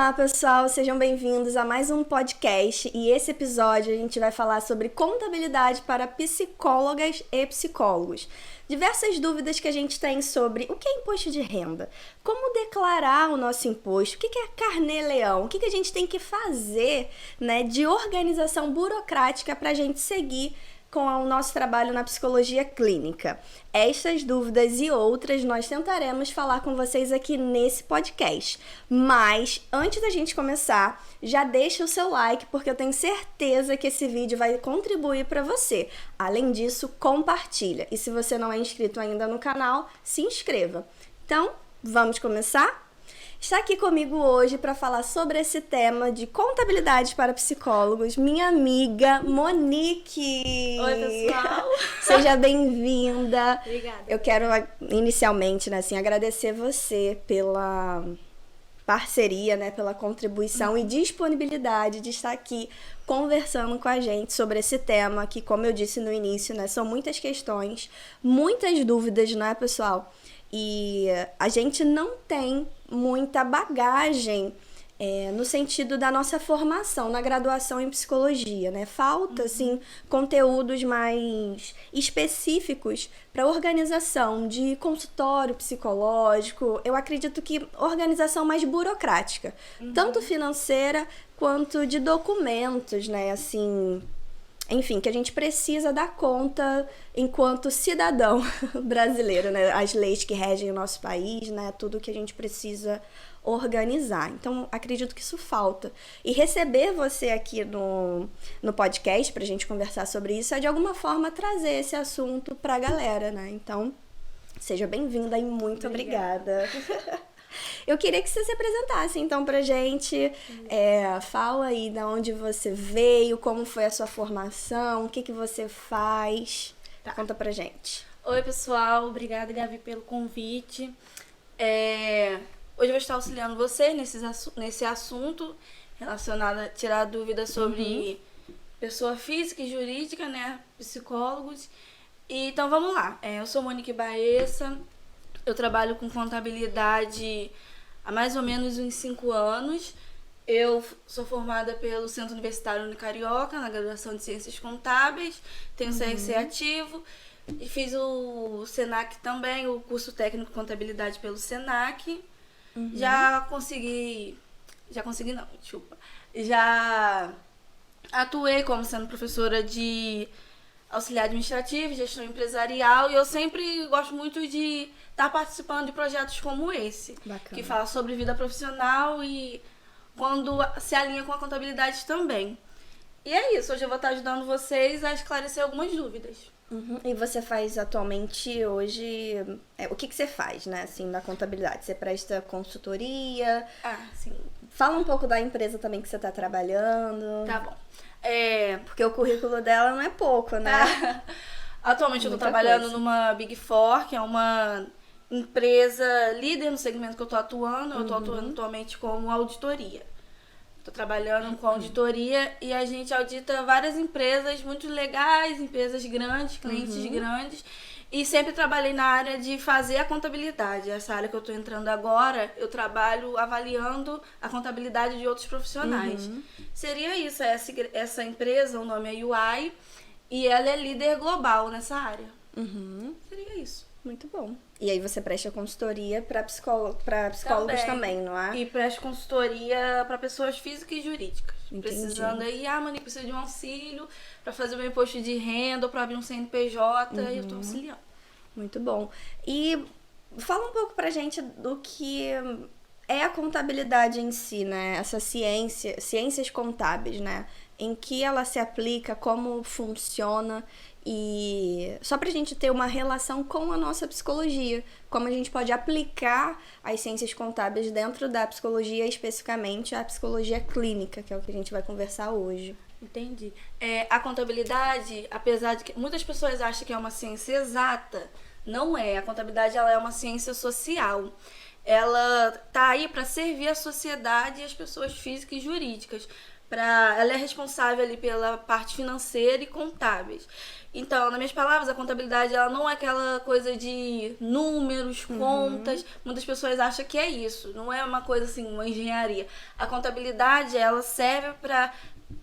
Olá, pessoal, sejam bem-vindos a mais um podcast e esse episódio a gente vai falar sobre contabilidade para psicólogas e psicólogos. Diversas dúvidas que a gente tem sobre o que é imposto de renda, como declarar o nosso imposto, o que é carnê-leão, o que a gente tem que fazer, né, de organização burocrática para a gente seguir com o nosso trabalho na psicologia clínica. Estas dúvidas e outras nós tentaremos falar com vocês aqui nesse podcast. Mas, antes da gente começar, já deixa o seu like, porque eu tenho certeza que esse vídeo vai contribuir para você. Além disso, compartilha. E se você não é inscrito ainda no canal, se inscreva. Então, vamos começar? Está aqui comigo hoje para falar sobre esse tema de contabilidade para psicólogos, minha amiga Monique. Oi, pessoal. Seja bem-vinda. Obrigada. Eu quero inicialmente, né, assim, agradecer você pela parceria, né, pela contribuição e disponibilidade de estar aqui conversando com a gente sobre esse tema, que, como eu disse no início, né, são muitas questões, muitas dúvidas, né, pessoal? E a gente não tem muita bagagem no sentido da nossa formação na graduação em psicologia, né? Falta, assim, conteúdos mais específicos para organização de consultório psicológico. Eu acredito que organização mais burocrática, tanto financeira quanto de documentos, né? Assim, enfim, que a gente precisa dar conta enquanto cidadão brasileiro, né? As leis que regem o nosso país, né? Tudo que a gente precisa organizar. Então, acredito que isso falta. E receber você aqui no podcast pra gente conversar sobre isso é, de alguma forma, trazer esse assunto pra galera, né? Então, seja bem-vinda e muito obrigada. Eu queria que você se apresentasse, então, pra gente. Fala aí de onde você veio, como foi a sua formação, o que você faz. Tá. Conta pra gente. Oi, pessoal. Obrigada, Gabi, pelo convite. Hoje eu vou estar auxiliando você nesse assunto relacionado a tirar dúvidas sobre pessoa física e jurídica, né? Psicólogos. Então, vamos lá. Eu sou Monique Baessa. Eu trabalho com contabilidade há mais ou menos uns 5 anos. Eu sou formada pelo Centro Universitário Unicarioca, na graduação de Ciências Contábeis. Tenho CRC ativo. E fiz o SENAC também, o curso técnico de contabilidade pelo SENAC. Já atuei como sendo professora de auxiliar administrativo, gestão empresarial, e eu sempre gosto muito de estar participando de projetos como esse. Bacana. Que fala sobre vida profissional e quando se alinha com a contabilidade também. E é isso, hoje eu vou estar ajudando vocês a esclarecer algumas dúvidas. E você faz atualmente hoje... o que você faz, né, assim, na contabilidade? Você presta consultoria? Sim. Fala um pouco da empresa também que você está trabalhando. Tá bom. Porque o currículo dela não é pouco, né? Atualmente eu tô trabalhando numa Big Four, que é uma empresa líder no segmento que eu tô atuando. Eu tô atuando atualmente como auditoria. Tô trabalhando com auditoria e a gente audita várias empresas muito legais, empresas grandes, clientes grandes. E sempre trabalhei na área de fazer a contabilidade. Essa área que eu tô entrando agora, eu trabalho avaliando a contabilidade de outros profissionais. Seria isso, essa empresa, o nome é UI, e ela é líder global nessa área. Seria isso. Muito bom. E aí você presta consultoria para psicólogos também, não é? E presta consultoria para pessoas físicas e jurídicas. Entendi. Precisando aí, Monique, precisa de um auxílio para fazer o meu imposto de renda ou para abrir um CNPJ, e eu tô auxiliando. Muito bom. E fala um pouco pra gente do que é a contabilidade em si, né? Essa ciências contábeis, né? Em que ela se aplica, como funciona, e só pra gente ter uma relação com a nossa psicologia, como a gente pode aplicar as ciências contábeis dentro da psicologia, especificamente a psicologia clínica, que é o que a gente vai conversar hoje. Entendi. A contabilidade, apesar de que muitas pessoas acham que é uma ciência exata, não é. A contabilidade, ela é uma ciência social. Ela tá aí para servir a sociedade e as pessoas físicas e jurídicas, ela é responsável ali pela parte financeira e contábeis. Então, nas minhas palavras, a contabilidade ela não é aquela coisa de números, contas. Muitas pessoas acham que é isso. Não é uma coisa assim, uma engenharia. A contabilidade, ela serve para...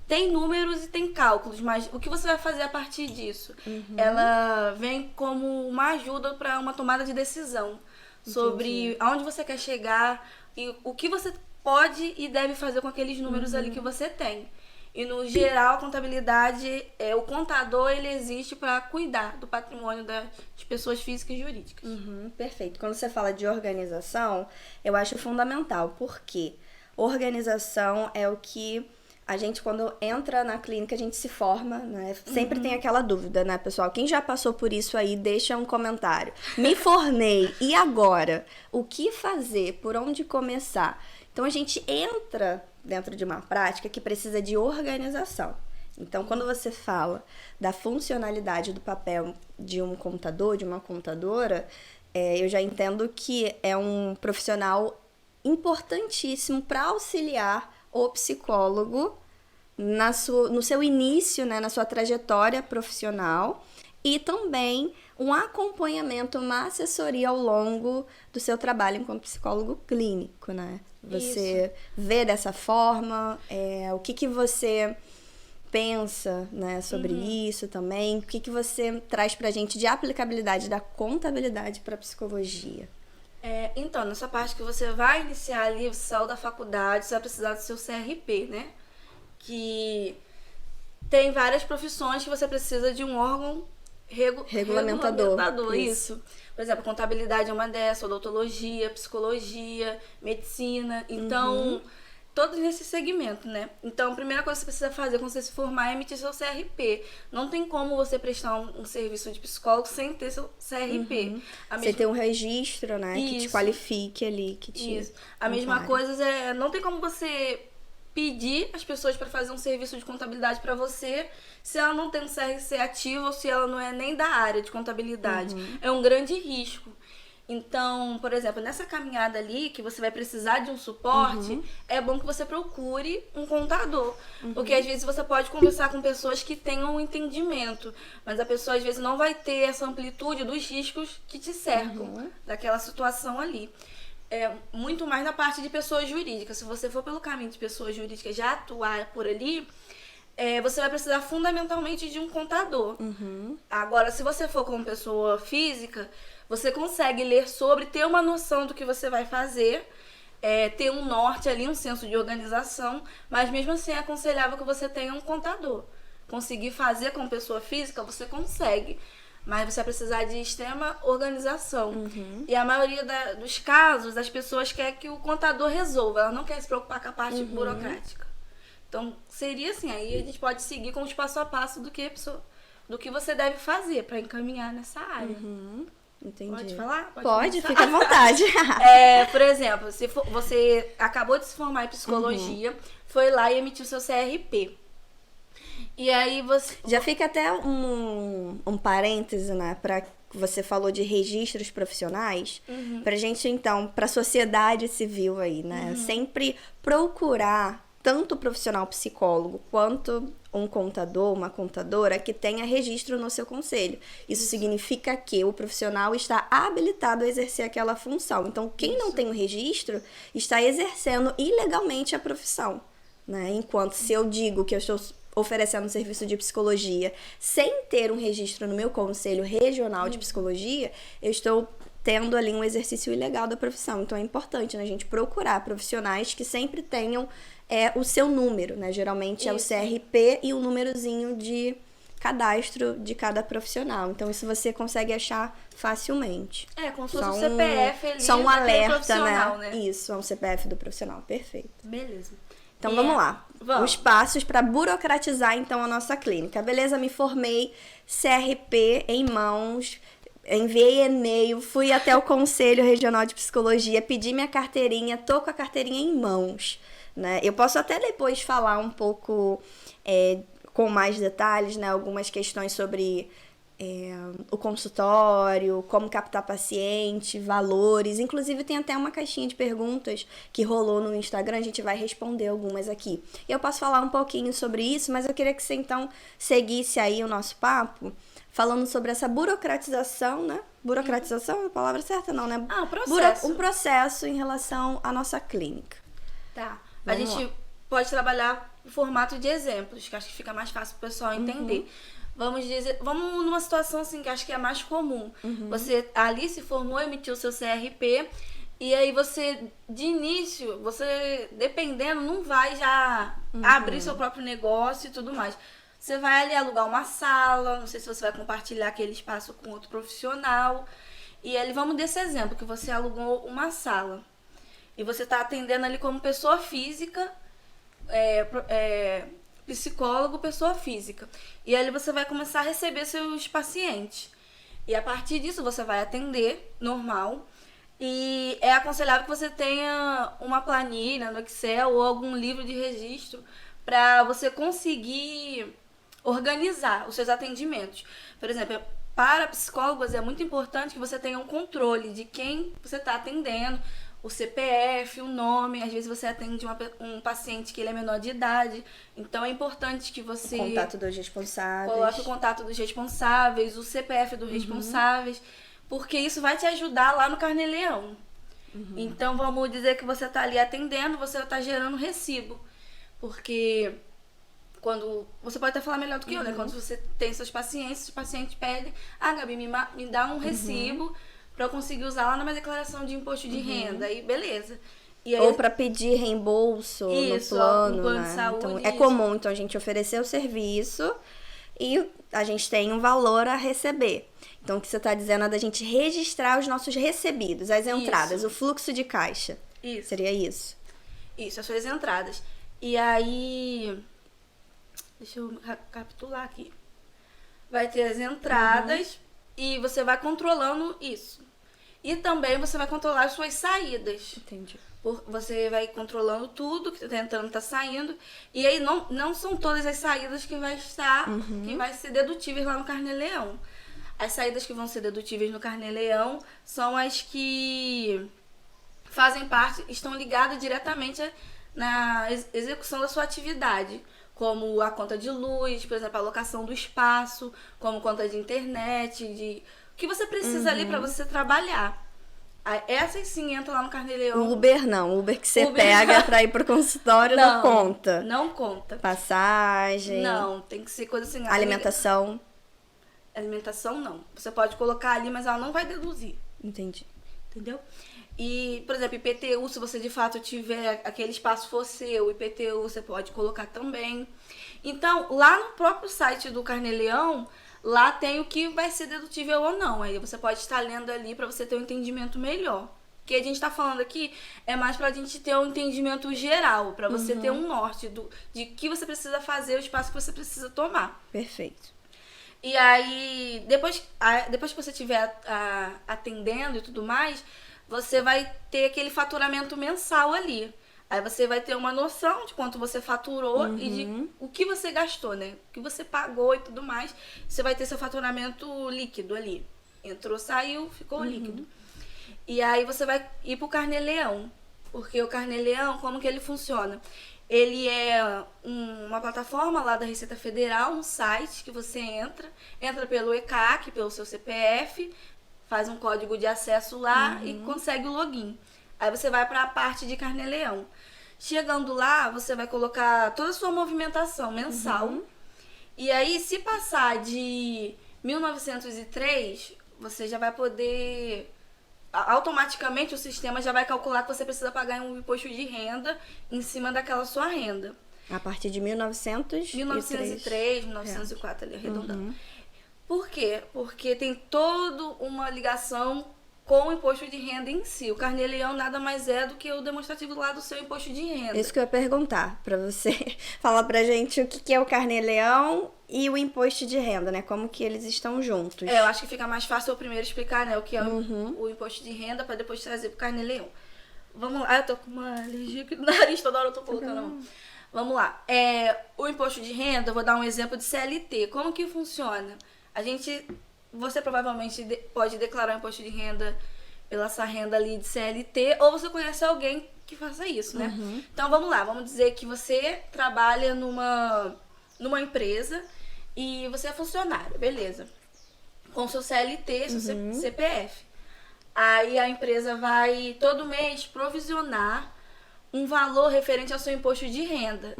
Tem números e tem cálculos, mas o que você vai fazer a partir disso? Ela vem como uma ajuda para uma tomada de decisão sobre aonde você quer chegar e o que você pode e deve fazer com aqueles números ali que você tem. E, no geral, a contabilidade, o contador, ele existe para cuidar do patrimônio das pessoas físicas e jurídicas. Perfeito. Quando você fala de organização, eu acho fundamental, porque organização é o que a gente, quando entra na clínica, a gente se forma, né? Sempre tem aquela dúvida, né, pessoal? Quem já passou por isso aí, deixa um comentário. Me formei, e agora? O que fazer? Por onde começar? Então, a gente entra dentro de uma prática que precisa de organização. Então, quando você fala da funcionalidade do papel de um contador, de uma contadora, eu já entendo que é um profissional importantíssimo para auxiliar o psicólogo no seu início, né, na sua trajetória profissional, e também um acompanhamento, uma assessoria ao longo do seu trabalho enquanto psicólogo clínico, né? Você vê dessa forma, o que você pensa, né, sobre isso também, o que você traz pra gente de aplicabilidade da contabilidade para psicologia? Então, nessa parte que você vai iniciar ali, você saiu da faculdade, você vai precisar do seu CRP, né? Que tem várias profissões que você precisa de um órgão regulamentador. Isso. Por exemplo, contabilidade é uma dessas, odontologia, psicologia, medicina. Então, todos nesse segmento, né? Então, a primeira coisa que você precisa fazer quando você se formar é emitir seu CRP. Não tem como você prestar um serviço de psicólogo sem ter seu CRP. Você tem um registro, né? Que te qualifique ali, que te... Isso. A mesma coisa não tem como você pedir as pessoas para fazer um serviço de contabilidade para você se ela não tem um CRC ativo ou se ela não é nem da área de contabilidade. É um grande risco. Então, por exemplo, nessa caminhada ali, que você vai precisar de um suporte, é bom que você procure um contador. Porque às vezes você pode conversar com pessoas que tenham um entendimento, mas a pessoa às vezes não vai ter essa amplitude dos riscos que te cercam daquela situação ali. Muito mais na parte de pessoas jurídicas. Se você for pelo caminho de pessoas jurídicas já atuar por ali, você vai precisar fundamentalmente de um contador. Agora, se você for como pessoa física, você consegue ler sobre, ter uma noção do que você vai fazer, ter um norte ali, um senso de organização, mas mesmo assim é aconselhável que você tenha um contador. Conseguir fazer como pessoa física, você consegue, mas você vai precisar de extrema organização. E a maioria dos casos, as pessoas querem que o contador resolva, ela não quer se preocupar com a parte burocrática. Então, seria assim, aí a gente pode seguir com os passo a passo do que você deve fazer para encaminhar nessa área. Entendi. Pode falar? Pode, fica à vontade. Por exemplo, se você acabou de se formar em psicologia, foi lá e emitiu seu CRP. E aí você... Já fica até um parêntese, né? Você falou de registros profissionais. Pra gente, então, pra sociedade civil aí, né? Sempre procurar tanto o profissional psicólogo quanto um contador, uma contadora que tenha registro no seu conselho. Isso significa que o profissional está habilitado a exercer aquela função. Então, quem não tem o registro está exercendo ilegalmente a profissão, né? Enquanto se eu digo que eu estou oferecendo um serviço de psicologia sem ter um registro no meu conselho regional de psicologia, eu estou tendo ali um exercício ilegal da profissão. Então, é importante, né, a gente procurar profissionais que sempre tenham o seu número, né? Geralmente é o CRP e o númerozinho de cadastro de cada profissional. Então, isso você consegue achar facilmente. Como se fosse um CPF ali. Só um alerta, né? Isso, é um CPF do profissional. Perfeito. Beleza. Então, vamos lá. Os passos para burocratizar, então, a nossa clínica. Beleza, me formei, CRP em mãos, enviei e-mail, fui até o Conselho Regional de Psicologia, pedi minha carteirinha, tô com a carteirinha em mãos, né? Eu posso até depois falar um pouco com mais detalhes, né? Algumas questões sobre o consultório, como captar paciente, valores. Inclusive, tem até uma caixinha de perguntas que rolou no Instagram, a gente vai responder algumas aqui. E eu posso falar um pouquinho sobre isso, mas eu queria que você, então, seguisse aí o nosso papo, falando sobre essa burocratização, né? Burocratização é a palavra certa, não, né? Ah, processo. Um processo em relação à nossa clínica. Tá. Vamos a gente lá. pode trabalhar o formato de exemplos, que acho que fica mais fácil pro pessoal entender. Vamos numa situação assim que acho que é mais comum. Você ali se formou, emitiu o seu CRP, e aí você, de início, você, dependendo, não vai já abrir seu próprio negócio e tudo mais. Você vai ali alugar uma sala, não sei se você vai compartilhar aquele espaço com outro profissional. E ali vamos desse exemplo, que você alugou uma sala. E você está atendendo ali como pessoa física, psicólogo, pessoa física. E ali você vai começar a receber seus pacientes. E a partir disso você vai atender normal. E é aconselhável que você tenha uma planilha no Excel ou algum livro de registro para você conseguir organizar os seus atendimentos. Por exemplo, para psicólogos é muito importante que você tenha um controle de quem você está atendendo, o CPF, o nome. Às vezes você atende um paciente que ele é menor de idade, então é importante que você... O contato dos responsáveis. Coloque o contato dos responsáveis, o CPF dos responsáveis, porque isso vai te ajudar lá no Carnê-Leão. Então vamos dizer que você está ali atendendo, você está gerando recibo, porque... Quando você pode até falar melhor do que eu, né? Quando você tem seus pacientes, os pacientes pedem, Gabi, me dá um recibo para eu conseguir usar lá na minha declaração de imposto de renda, e beleza. E aí, ou para pedir reembolso no plano, de né? saúde. Então, é comum, então, a gente oferecer o serviço e a gente tem um valor a receber. Então, o que você está dizendo é da gente registrar os nossos recebidos, as entradas, o fluxo de caixa. Isso. Seria isso? Isso, as suas entradas. E aí... Deixa eu recapitular aqui. Vai ter as entradas e você vai controlando isso. E também você vai controlar as suas saídas. Entendi. Você vai controlando tudo que tá entrando, tá saindo. E aí não são todas as saídas que vai estar, que vai ser dedutíveis lá no Carnê-Leão. As saídas que vão ser dedutíveis no Carnê-Leão são as que fazem parte, estão ligadas diretamente na execução da sua atividade. Como a conta de luz, por exemplo, a alocação do espaço, como conta de internet, de o que você precisa ali para você trabalhar. Essas sim entram lá no Carnê-Leão. Uber não, Uber que você pega pra ir pro consultório não conta. Não conta. Passagem. Não, tem que ser coisa assim. Alimentação. Alimentação não. Você pode colocar ali, mas ela não vai deduzir. Entendi. Entendeu? E, por exemplo, IPTU, se você de fato tiver aquele espaço for seu, IPTU você pode colocar também. Então, lá no próprio site do Carnê-Leão, lá tem o que vai ser dedutível ou não. Aí você pode estar lendo ali para você ter um entendimento melhor. O que a gente está falando aqui é mais para a gente ter um entendimento geral, para você ter um norte de que você precisa fazer, o espaço que você precisa tomar. Perfeito. E aí, depois que você estiver atendendo e tudo mais, você vai ter aquele faturamento mensal ali. Aí você vai ter uma noção de quanto você faturou e de o que você gastou, né? O que você pagou e tudo mais. Você vai ter seu faturamento líquido ali. Entrou, saiu, ficou líquido. E aí você vai ir pro Carnê-Leão. Porque o Carnê-Leão, como que ele funciona? Ele é uma plataforma lá da Receita Federal, um site que você entra pelo ECAC, pelo seu CPF, faz um código de acesso lá e consegue o login. Aí você vai para a parte de Carnê-Leão. Chegando lá, você vai colocar toda a sua movimentação mensal. E aí, se passar de 1903, você já vai poder... Automaticamente o sistema já vai calcular que você precisa pagar um imposto de renda em cima daquela sua renda. A partir de 1903, 1904 ali, arredondando. Por quê? Porque tem toda uma ligação com o imposto de renda em si. O Carnê-Leão nada mais é do que o demonstrativo lá do seu imposto de renda. Isso que eu ia perguntar, pra você falar pra gente o que é o Carnê-Leão e o imposto de renda, né? Como que eles estão juntos. Eu acho que fica mais fácil eu primeiro explicar, né, o que é o imposto de renda, pra depois trazer pro Carnê-Leão. Vamos lá, eu tô com uma alergia aqui no nariz, toda hora eu tô colocando a mão. Vamos lá. O imposto de renda, eu vou dar um exemplo de CLT. Como que funciona? A gente você provavelmente pode declarar imposto de renda pela essa renda ali de CLT, ou você conhece alguém que faça isso, né? Então vamos lá, vamos dizer que você trabalha numa empresa e você é funcionário, beleza. Com seu CLT, seu CPF. Aí a empresa vai todo mês provisionar um valor referente ao seu imposto de renda.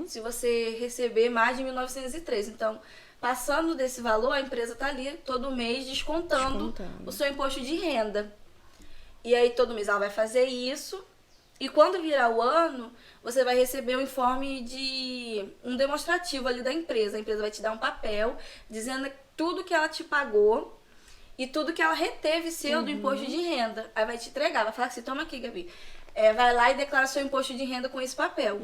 Se você receber mais de 1.903. Então, passando desse valor, a empresa está ali todo mês descontando o seu imposto de renda. E aí todo mês ela vai fazer isso. E quando virar o ano, você vai receber um informe de um demonstrativo ali da empresa. A empresa vai te dar um papel dizendo tudo que ela te pagou e tudo que ela reteve seu do imposto de renda. Aí vai te entregar, vai falar assim, toma aqui, Gabi. Vai lá e declara seu imposto de renda com esse papel.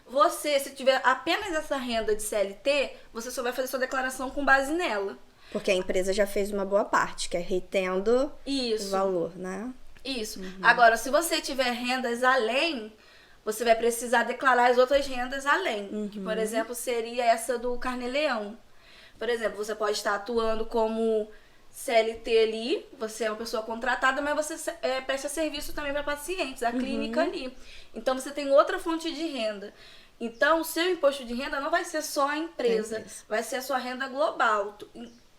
Você, se tiver apenas essa renda de CLT, você só vai fazer sua declaração com base nela. Porque a empresa já fez uma boa parte, que é retendo o valor, né? Isso. Agora, se você tiver rendas além, você vai precisar declarar as outras rendas além. Que, por exemplo, seria essa do Carnê-Leão. Por exemplo, você pode estar atuando como CLT ali, você é uma pessoa contratada, mas você presta serviço também para pacientes, a clínica ali. Então, você tem outra fonte de renda. Então, o seu imposto de renda não vai ser só a empresa, vai ser a sua renda global,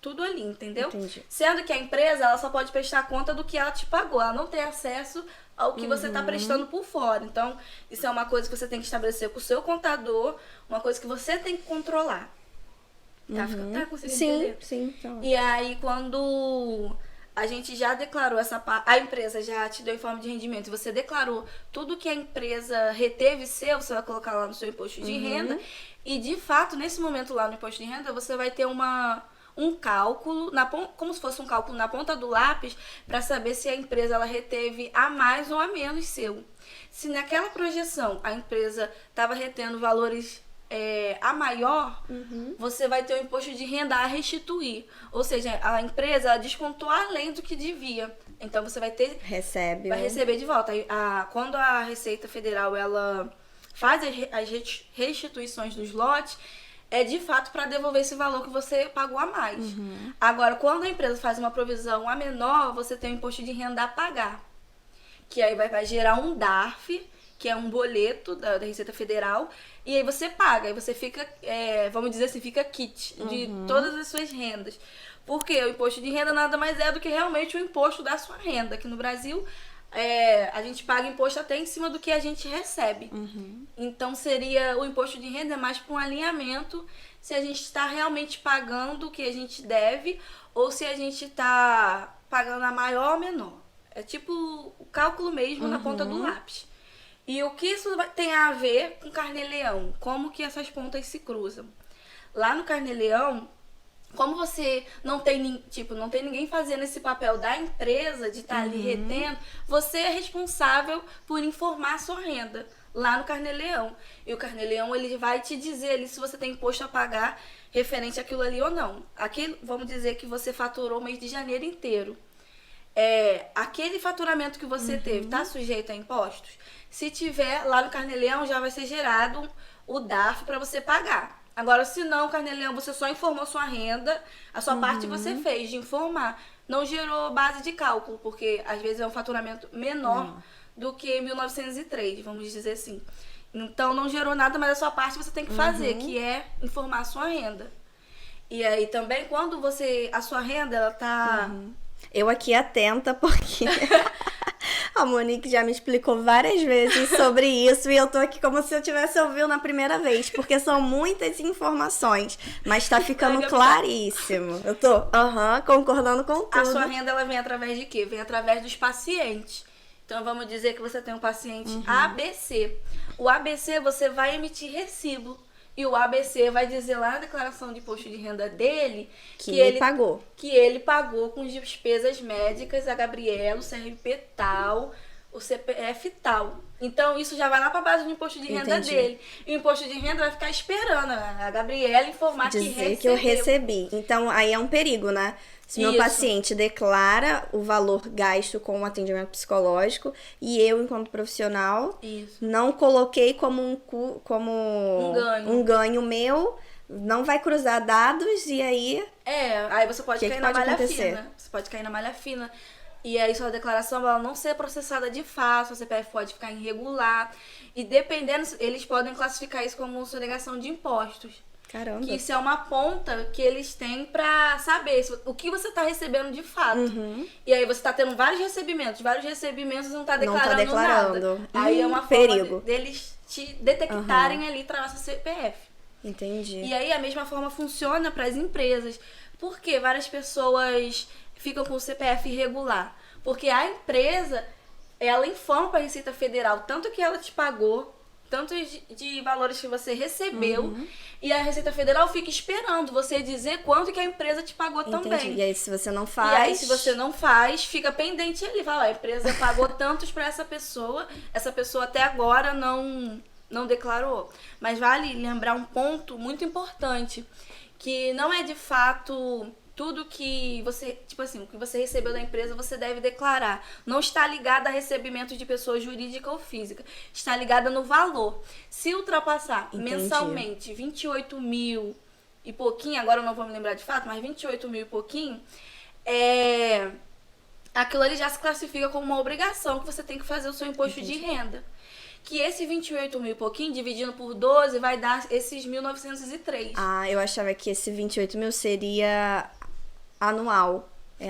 tudo ali, entendeu? Entendi. Sendo que a empresa, ela só pode prestar conta do que ela te pagou, ela não tem acesso ao que você está prestando por fora. Então, isso é uma coisa que você tem que estabelecer com o seu contador, uma coisa que você tem que controlar. Tá conseguindo entender? Sim. Tá. E aí, quando a gente já declarou essa parte, a empresa já te deu informe de rendimento, e você declarou tudo que a empresa reteve seu, você vai colocar lá no seu imposto de renda. E, de fato, nesse momento lá no imposto de renda, você vai ter um cálculo, como se fosse um cálculo na ponta do lápis, para saber se a empresa ela reteve a mais ou a menos seu. Se naquela projeção a empresa estava retendo valores a maior, você vai ter o imposto de renda a restituir. Ou seja, a empresa ela descontou além do que devia. Então você vai receber de volta. Quando a Receita Federal ela faz as restituições dos lotes, é de fato para devolver esse valor que você pagou a mais. Agora, quando a empresa faz uma provisão a menor, você tem o imposto de renda a pagar. Que aí vai gerar um DARF, que é um boleto da Receita Federal, e aí você paga, aí você fica, vamos dizer assim, fica quit de todas as suas rendas. Porque o imposto de renda nada mais é do que realmente o imposto da sua renda. Aqui no Brasil, a gente paga imposto até em cima do que a gente recebe. Então, seria o imposto de renda mais para um alinhamento se a gente está realmente pagando o que a gente deve ou se a gente está pagando a maior ou menor. É tipo o cálculo mesmo na ponta do lápis. E o que isso tem a ver com Carnê-Leão? Como que essas pontas se cruzam? Lá no Carnê-Leão, como você não tem ninguém fazendo esse papel da empresa de estar ali retendo, você é responsável por informar a sua renda lá no Carnê-Leão. E o Carnê-Leão ele vai te dizer ali se você tem imposto a pagar referente àquilo ali ou não. Aqui, vamos dizer que você faturou o mês de janeiro inteiro. Aquele faturamento que você teve está sujeito a impostos? Se tiver, lá no Carnê-Leão já vai ser gerado o DARF para você pagar. Agora, se não, Carnê-Leão, você só informou sua renda, a sua parte você fez de informar. Não gerou base de cálculo, porque às vezes é um faturamento menor do que 1.903, vamos dizer assim. Então, não gerou nada, mas a sua parte você tem que fazer, que é informar a sua renda. E aí também, quando a sua renda, ela tá... Eu aqui atenta, porque a Monique já me explicou várias vezes sobre isso e eu tô aqui como se eu tivesse ouvido na primeira vez, porque são muitas informações, mas tá ficando claríssimo. Eu tô concordando com tudo. A sua renda, ela vem através de quê? Vem através dos pacientes. Então, vamos dizer que você tem um paciente ABC. O ABC, você vai emitir recibo. E o ABC vai dizer lá na declaração de imposto de renda dele que ele pagou. Que ele pagou com despesas médicas, a Gabriela, o CRP tal, o CPF tal. Então, isso já vai lá para a base do imposto de renda dele. E o imposto de renda vai ficar esperando a Gabriela informar que recebeu. Dizer que eu recebi. Então, aí é um perigo, né? Se meu paciente declara o valor gasto com um atendimento psicológico e eu, enquanto profissional, não coloquei como um ganho meu, não vai cruzar dados e aí... Aí você pode cair na pode malha acontecer? fina. Você pode cair na malha fina. E aí sua declaração ela não ser processada de fato, seu CPF pode ficar irregular. E dependendo, eles podem classificar isso como sonegação de impostos. Caramba. Que isso é uma ponta que eles têm pra saber o que você tá recebendo de fato. E aí você tá tendo vários recebimentos e não tá declarando, nada. Aí é uma perigo. forma deles te detectarem ali através do CPF. Entendi. E aí a mesma forma funciona para as empresas. Por que várias pessoas ficam com o CPF irregular? Porque a empresa, ela informa para a Receita Federal tanto que ela te pagou, tanto de valores que você recebeu, e a Receita Federal fica esperando você dizer quanto que a empresa te pagou também. E aí, se você não faz... E aí, se você não faz, fica pendente ali. Fala, a empresa pagou tantos para essa pessoa até agora não declarou. Mas vale lembrar um ponto muito importante, que não é de fato... Tudo que você, tipo assim, o que você recebeu da empresa, você deve declarar. Não está ligado a recebimento de pessoa jurídica ou física. Está ligada no valor. Se ultrapassar mensalmente 28 mil e pouquinho, agora eu não vou me lembrar de fato, mas 28 mil e pouquinho, aquilo ali já se classifica como uma obrigação que você tem que fazer o seu imposto de renda. Que esse 28 mil e pouquinho, dividindo por 12, vai dar esses 1.903. Ah, eu achava que esse 28 mil seria anual.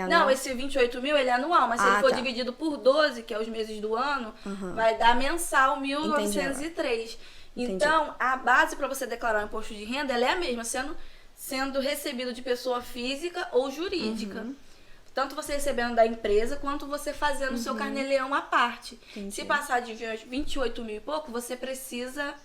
Não, esse 28 mil ele é anual, mas se ele for dividido por 12, que é os meses do ano, vai dar mensal 1.903. Então, a base para você declarar o imposto de renda ela é a mesma, sendo recebido de pessoa física ou jurídica. Tanto você recebendo da empresa, quanto você fazendo o seu carnê-leão à parte. Se passar de 28 mil e pouco, você precisa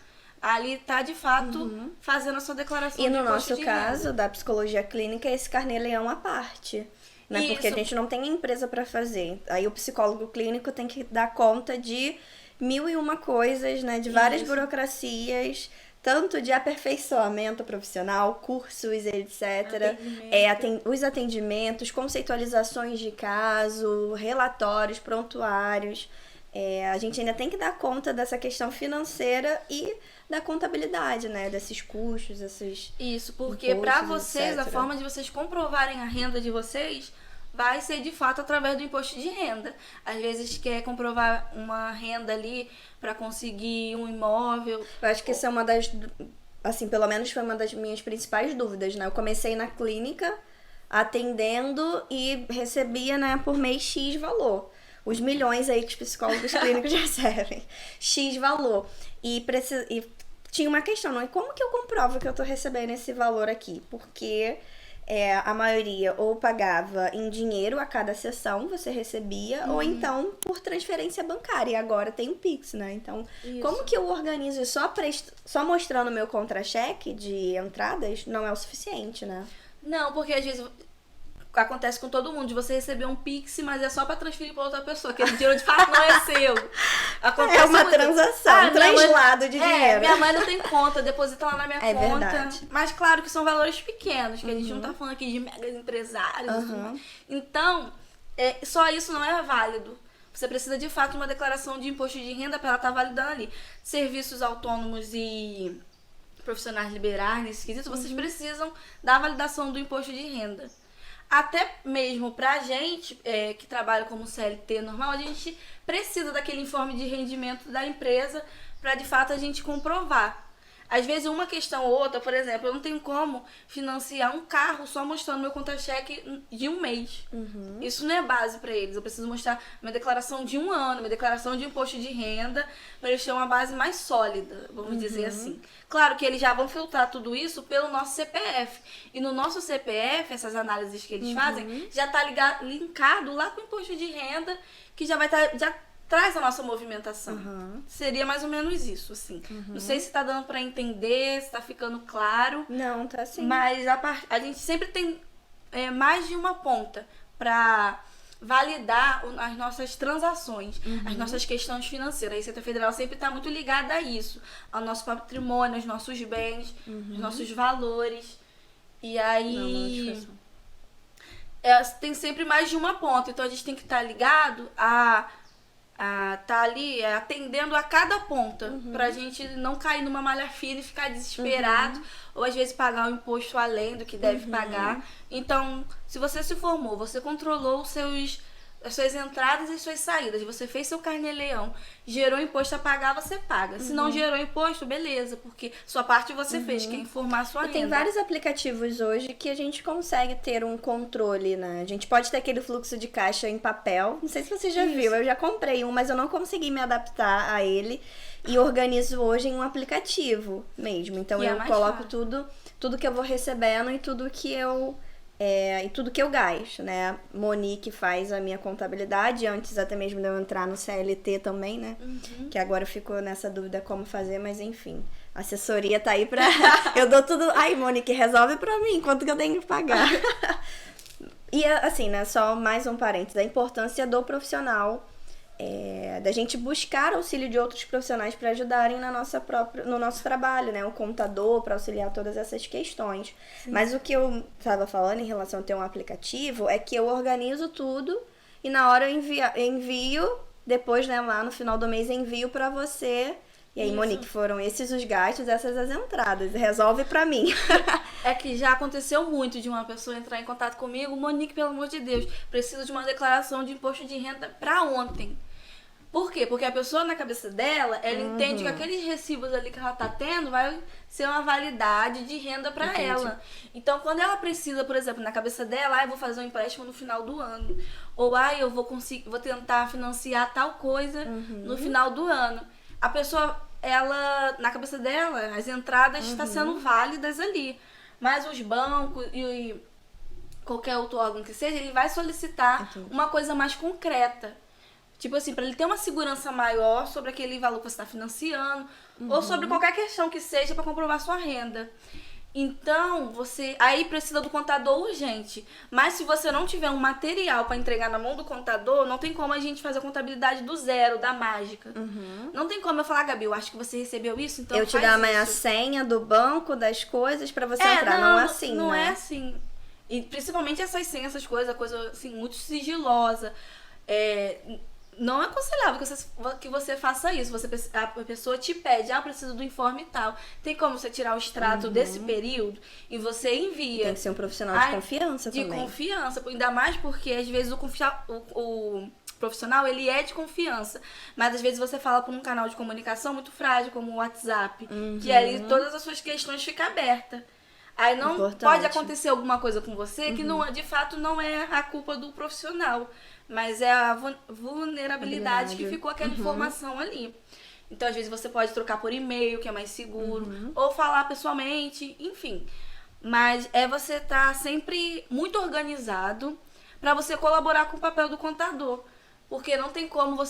ali estar, de fato, fazendo a sua declaração de imposto de renda. E no nosso caso, da psicologia clínica, esse carnê-leão à parte. Né? Porque a gente não tem empresa para fazer. Aí o psicólogo clínico tem que dar conta de 1001 coisas, né? De várias burocracias, tanto de aperfeiçoamento profissional, cursos, etc. Os atendimentos, conceitualizações de caso, relatórios, prontuários. A gente ainda tem que dar conta dessa questão financeira e da contabilidade, né? Desses custos, esses Isso, porque para vocês, etc. A forma de vocês comprovarem a renda de vocês vai ser de fato através do imposto de renda. Às vezes quer comprovar uma renda ali para conseguir um imóvel. Eu acho que essa é uma das, assim, pelo menos foi uma das minhas principais dúvidas, né? Eu comecei na clínica atendendo e recebia, né, por mês X valor. Os milhões aí que os psicólogos clínicos recebem. X valor. E tinha uma questão, não é? Como que eu comprovo que eu tô recebendo esse valor aqui? Porque a maioria ou pagava em dinheiro a cada sessão, você recebia, ou então por transferência bancária. E agora tem o Pix, né? Então, como que eu organizo isso? Só mostrando o meu contra-cheque de entradas não é o suficiente, né? Não, porque às vezes acontece com todo mundo, de você receber um Pix, mas é só pra transferir pra outra pessoa, que o dinheiro de fato não é seu. Acontece uma transação, translado de dinheiro. Minha mãe não tem conta, deposita lá na minha conta. Verdade. Mas claro que são valores pequenos, que a gente não tá falando aqui de mega empresários. Então, só isso não é válido. Você precisa de fato de uma declaração de imposto de renda para ela estar validando ali. Serviços autônomos e profissionais liberais, nesse quesito, vocês precisam da validação do imposto de renda. Até mesmo pra gente, que trabalha como CLT normal, a gente precisa daquele informe de rendimento da empresa para de fato a gente comprovar. Às vezes uma questão ou outra, por exemplo, eu não tenho como financiar um carro só mostrando meu contra-cheque de um mês. Isso não é base para eles. Eu preciso mostrar minha declaração de um ano, minha declaração de imposto de renda, para eles terem uma base mais sólida, vamos dizer assim. Claro que eles já vão filtrar tudo isso pelo nosso CPF. E no nosso CPF, essas análises que eles fazem, já está linkado lá com o imposto de renda, que já vai estar... traz a nossa movimentação. Seria mais ou menos isso, assim. Não sei se tá dando pra entender, se tá ficando claro. Não, tá sim. Mas a gente sempre tem mais de uma ponta pra validar as nossas transações, as nossas questões financeiras. A Receita Federal sempre tá muito ligada a isso. Ao nosso patrimônio, aos nossos bens, aos nossos valores. E aí... tem sempre mais de uma ponta. Então a gente tem que estar ligado a tá ali atendendo a cada ponta, pra gente não cair numa malha fina e ficar desesperado, ou às vezes pagar um imposto além do que deve pagar. Então, se você se formou, você controlou as suas entradas e suas saídas, você fez seu carnê-leão, gerou imposto a pagar, você paga. Se não gerou imposto, beleza, porque sua parte você fez, que é informar a sua renda. Tem vários aplicativos hoje que a gente consegue ter um controle, né? A gente pode ter aquele fluxo de caixa em papel. Não sei se você já viu, eu já comprei um, mas eu não consegui me adaptar a ele e organizo hoje em um aplicativo mesmo. Então eu coloco tudo que eu vou recebendo e tudo que eu gasto, né? Monique faz a minha contabilidade, antes até mesmo de eu entrar no CLT também, né? Que agora eu fico nessa dúvida como fazer, mas enfim. A assessoria tá aí pra... eu dou tudo... Ai, Monique, resolve pra mim, quanto que eu tenho que pagar? E assim, né? Só mais um parênteses. A importância do profissional, da gente buscar auxílio de outros profissionais para ajudarem no nosso trabalho, né? O contador, para auxiliar todas essas questões. Sim. Mas o que eu estava falando em relação a ter um aplicativo é que eu organizo tudo e na hora eu envio, depois, né, lá no final do mês, envio para você. E aí, Monique, foram esses os gastos, essas as entradas. Resolve pra mim. É que já aconteceu muito de uma pessoa entrar em contato comigo. Monique, pelo amor de Deus, preciso de uma declaração de imposto de renda pra ontem. Por quê? Porque a pessoa, na cabeça dela, ela entende que aqueles recibos ali que ela tá tendo vai ser uma validade de renda pra ela. Então, quando ela precisa, por exemplo, na cabeça dela, eu vou fazer um empréstimo no final do ano. Ou, eu vou tentar financiar tal coisa no final do ano. A pessoa, ela, na cabeça dela, as entradas estão sendo válidas ali. Mas os bancos e qualquer outro órgão que seja, ele vai solicitar uma coisa mais concreta. Tipo assim, para ele ter uma segurança maior sobre aquele valor que você está financiando, ou sobre qualquer questão que seja para comprovar sua renda. Então, você aí precisa do contador urgente. Mas se você não tiver um material para entregar na mão do contador, não tem como a gente fazer a contabilidade do zero, da mágica. Não tem como eu falar, Gabi, eu acho que você recebeu isso, então eu te dar a senha do banco, das coisas para você entrar. Não é assim, não né? É assim. E principalmente essas senhas, essas coisa assim, muito sigilosa. Não é aconselhável que você faça isso. A pessoa te pede, eu preciso do informe e tal. Tem como você tirar o extrato desse período e você envia. Tem que ser um profissional de confiança também. De confiança, ainda mais porque às vezes o profissional, ele é de confiança. Mas às vezes você fala por um canal de comunicação muito frágil, como o WhatsApp, que aí todas as suas questões ficam abertas. Aí pode acontecer alguma coisa com você que de fato não é a culpa do profissional, mas é a vulnerabilidade que ficou aquela informação ali. Então, às vezes, você pode trocar por e-mail, que é mais seguro, ou falar pessoalmente, enfim. Mas você estar sempre muito organizado para você colaborar com o papel do contador. Porque não tem como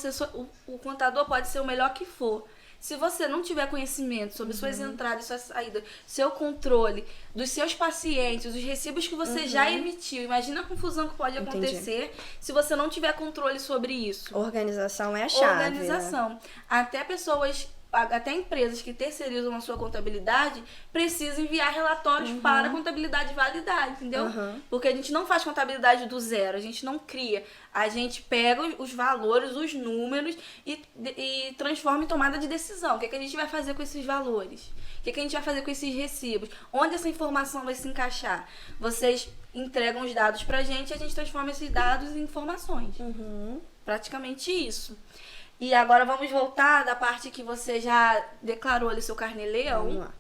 o contador pode ser o melhor que for. Se você não tiver conhecimento sobre suas entradas e suas saídas, seu controle dos seus pacientes, os recibos que você já emitiu, imagina a confusão que pode acontecer se você não tiver controle sobre isso. Organização é a chave. Organização. Né? Até empresas que terceirizam a sua contabilidade precisam enviar relatórios para a contabilidade validar, entendeu? Porque a gente não faz contabilidade do zero, a gente não cria. A gente pega os valores, os números e transforma em tomada de decisão. O que a gente vai fazer com esses valores? O que a gente vai fazer com esses recibos? Onde essa informação vai se encaixar? Vocês entregam os dados pra gente e a gente transforma esses dados em informações. Praticamente isso. E agora vamos voltar da parte que você já declarou ali seu carnê-leão. Vamos lá.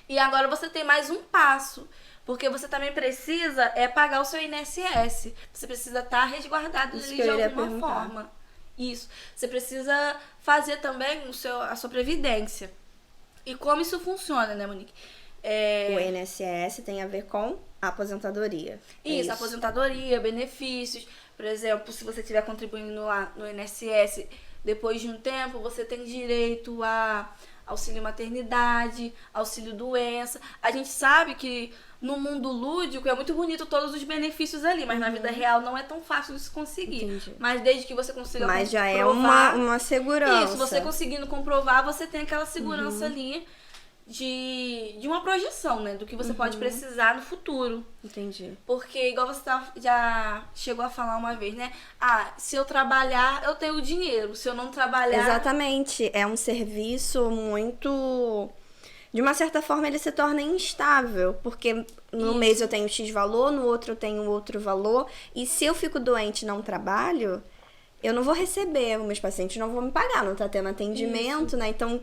E agora você tem mais um passo. Porque você também precisa pagar o seu INSS. Você precisa estar resguardado ali de alguma forma. Isso. Você precisa fazer também a sua previdência. E como isso funciona, né, Monique? O INSS tem a ver com a aposentadoria. Isso, aposentadoria, benefícios. Por exemplo, se você estiver contribuindo lá no INSS, depois de um tempo, você tem direito a auxílio maternidade, auxílio doença. A gente sabe que no mundo lúdico é muito bonito todos os benefícios ali, mas na vida real não é tão fácil de se conseguir. Entendi. Mas desde que você consiga comprovar... Mas já é uma segurança. Isso, você conseguindo comprovar, você tem aquela segurança ali de uma projeção, né? Do que você pode precisar no futuro. Entendi. Porque, igual você já chegou a falar uma vez, né? Ah, se eu trabalhar, eu tenho dinheiro. Se eu não trabalhar... Exatamente. É um serviço muito... De uma certa forma, ele se torna instável. Porque no mês eu tenho X valor, no outro eu tenho outro valor. E se eu fico doente e não trabalho... eu não vou receber, os meus pacientes não vão me pagar, não tá tendo atendimento, né? Então,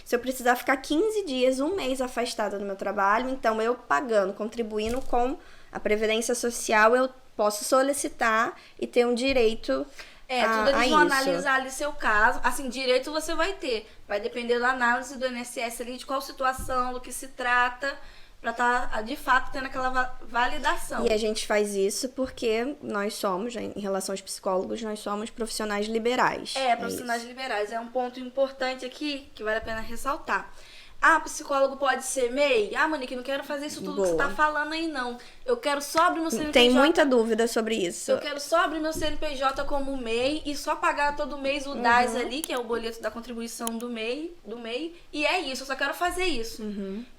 se eu precisar ficar 15 dias, um mês afastada do meu trabalho, então eu pagando, contribuindo com a Previdência Social, eu posso solicitar e ter um direito tudo eles vão isso. analisar ali seu caso. Assim, direito você vai ter. Vai depender da análise do INSS ali, de qual situação, do que se trata, pra estar, de fato, tendo aquela validação. E a gente faz isso porque nós somos, em relação aos psicólogos, nós somos profissionais liberais. Profissionais liberais. É um ponto importante aqui que vale a pena ressaltar. Ah, psicólogo pode ser MEI? Ah, Monique, não quero fazer isso tudo que você tá falando aí, não. Eu quero só abrir meu CNPJ. Tem muita dúvida sobre isso. Eu quero só abrir meu CNPJ como MEI e só pagar todo mês o DAS ali, que é o boleto da contribuição do MEI. E é isso, eu só quero fazer isso.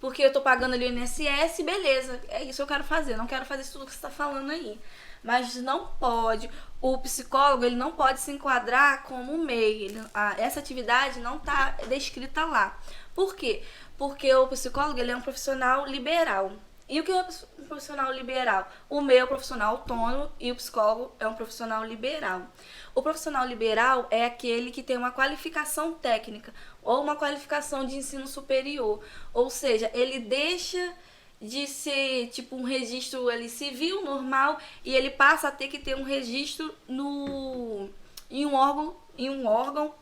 Porque eu tô pagando ali o INSS, beleza. É isso que eu quero fazer. Não quero fazer isso tudo que você tá falando aí. Mas não pode. O psicólogo, ele não pode se enquadrar como MEI. Essa atividade não tá descrita lá. Por quê? Porque o psicólogo, ele é um profissional liberal. E o que é um profissional liberal? O MEI é um profissional autônomo e o psicólogo é um profissional liberal. O profissional liberal é aquele que tem uma qualificação técnica ou uma qualificação de ensino superior. Ou seja, ele deixa de ser tipo um registro ali, civil, normal, e ele passa a ter que ter um registro em um órgão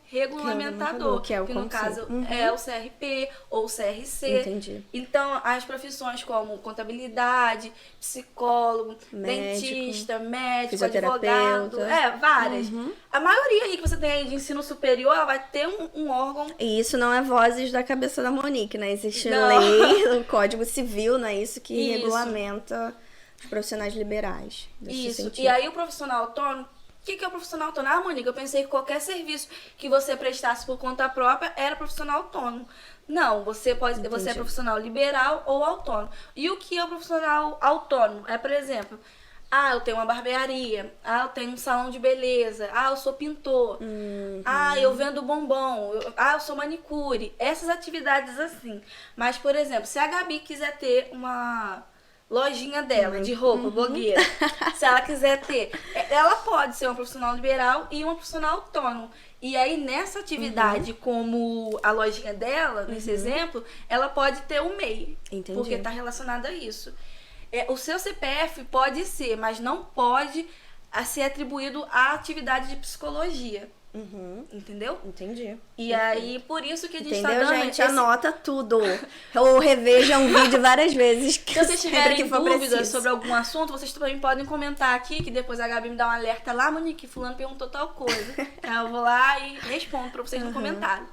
regulamentador, que é o no caso é o CRP ou o CRC. Entendi. Então, as profissões como contabilidade, psicólogo, Médico, dentista, médico, fisioterapeuta. advogado, várias. A maioria aí que você tem aí de ensino superior, ela vai ter um órgão. E isso não é vozes da cabeça da Monique, né? Existe lei, o Código Civil, não é isso que regulamenta os profissionais liberais. Isso. Sentido. E aí o profissional autônomo, o que é o profissional autônomo? Ah, Monique, eu pensei que qualquer serviço que você prestasse por conta própria era profissional autônomo. Não, você é profissional liberal ou autônomo. E o que é o profissional autônomo? É, por exemplo, eu tenho uma barbearia, eu tenho um salão de beleza, eu sou pintor, eu vendo bombom, eu sou manicure. Essas atividades assim. Mas, por exemplo, se a Gabi quiser ter uma lojinha dela de roupa, blogueira. Se ela quiser ter, ela pode ser uma profissional liberal e uma profissional autônoma. E aí, nessa atividade, como a lojinha dela, nesse exemplo, ela pode ter o MEI. Entendi. Porque está relacionado a isso. O seu CPF pode ser, mas não pode ser atribuído à atividade de psicologia. Entendeu? Entendi. E aí, por isso que a gente Entendeu, tá dando... gente? Anota tudo. Ou reveja um vídeo várias vezes. Se vocês tiverem que for dúvidas preciso. sobre algum assunto, vocês também podem comentar aqui, que depois a Gabi me dá um alerta lá, Monique, fulano perguntou tal coisa. Aí eu vou lá e respondo pra vocês no comentário.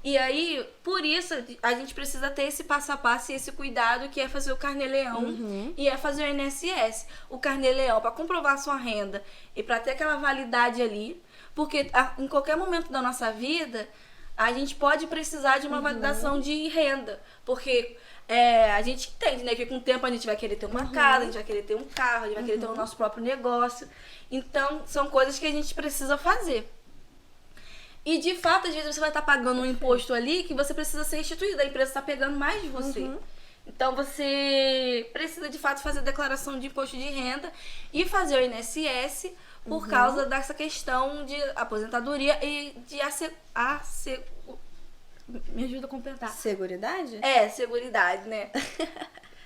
E aí, por isso, a gente precisa ter esse passo a passo e esse cuidado, que é fazer o Carnê-Leão e é fazer o INSS. O Carnê-Leão, para comprovar a sua renda e para ter aquela validade ali, porque em qualquer momento da nossa vida, a gente pode precisar de uma validação de renda. Porque a gente entende, né, que com o tempo a gente vai querer ter uma casa, a gente vai querer ter um carro, a gente vai querer ter o nosso próprio negócio. Então, são coisas que a gente precisa fazer. E, de fato, às vezes você vai estar pagando um imposto ali que você precisa ser restituído. A empresa está pegando mais de você. Então, você precisa, de fato, fazer a declaração de imposto de renda e fazer o INSS por causa dessa questão de aposentadoria e de me ajuda a completar. Seguridade? Seguridade, né?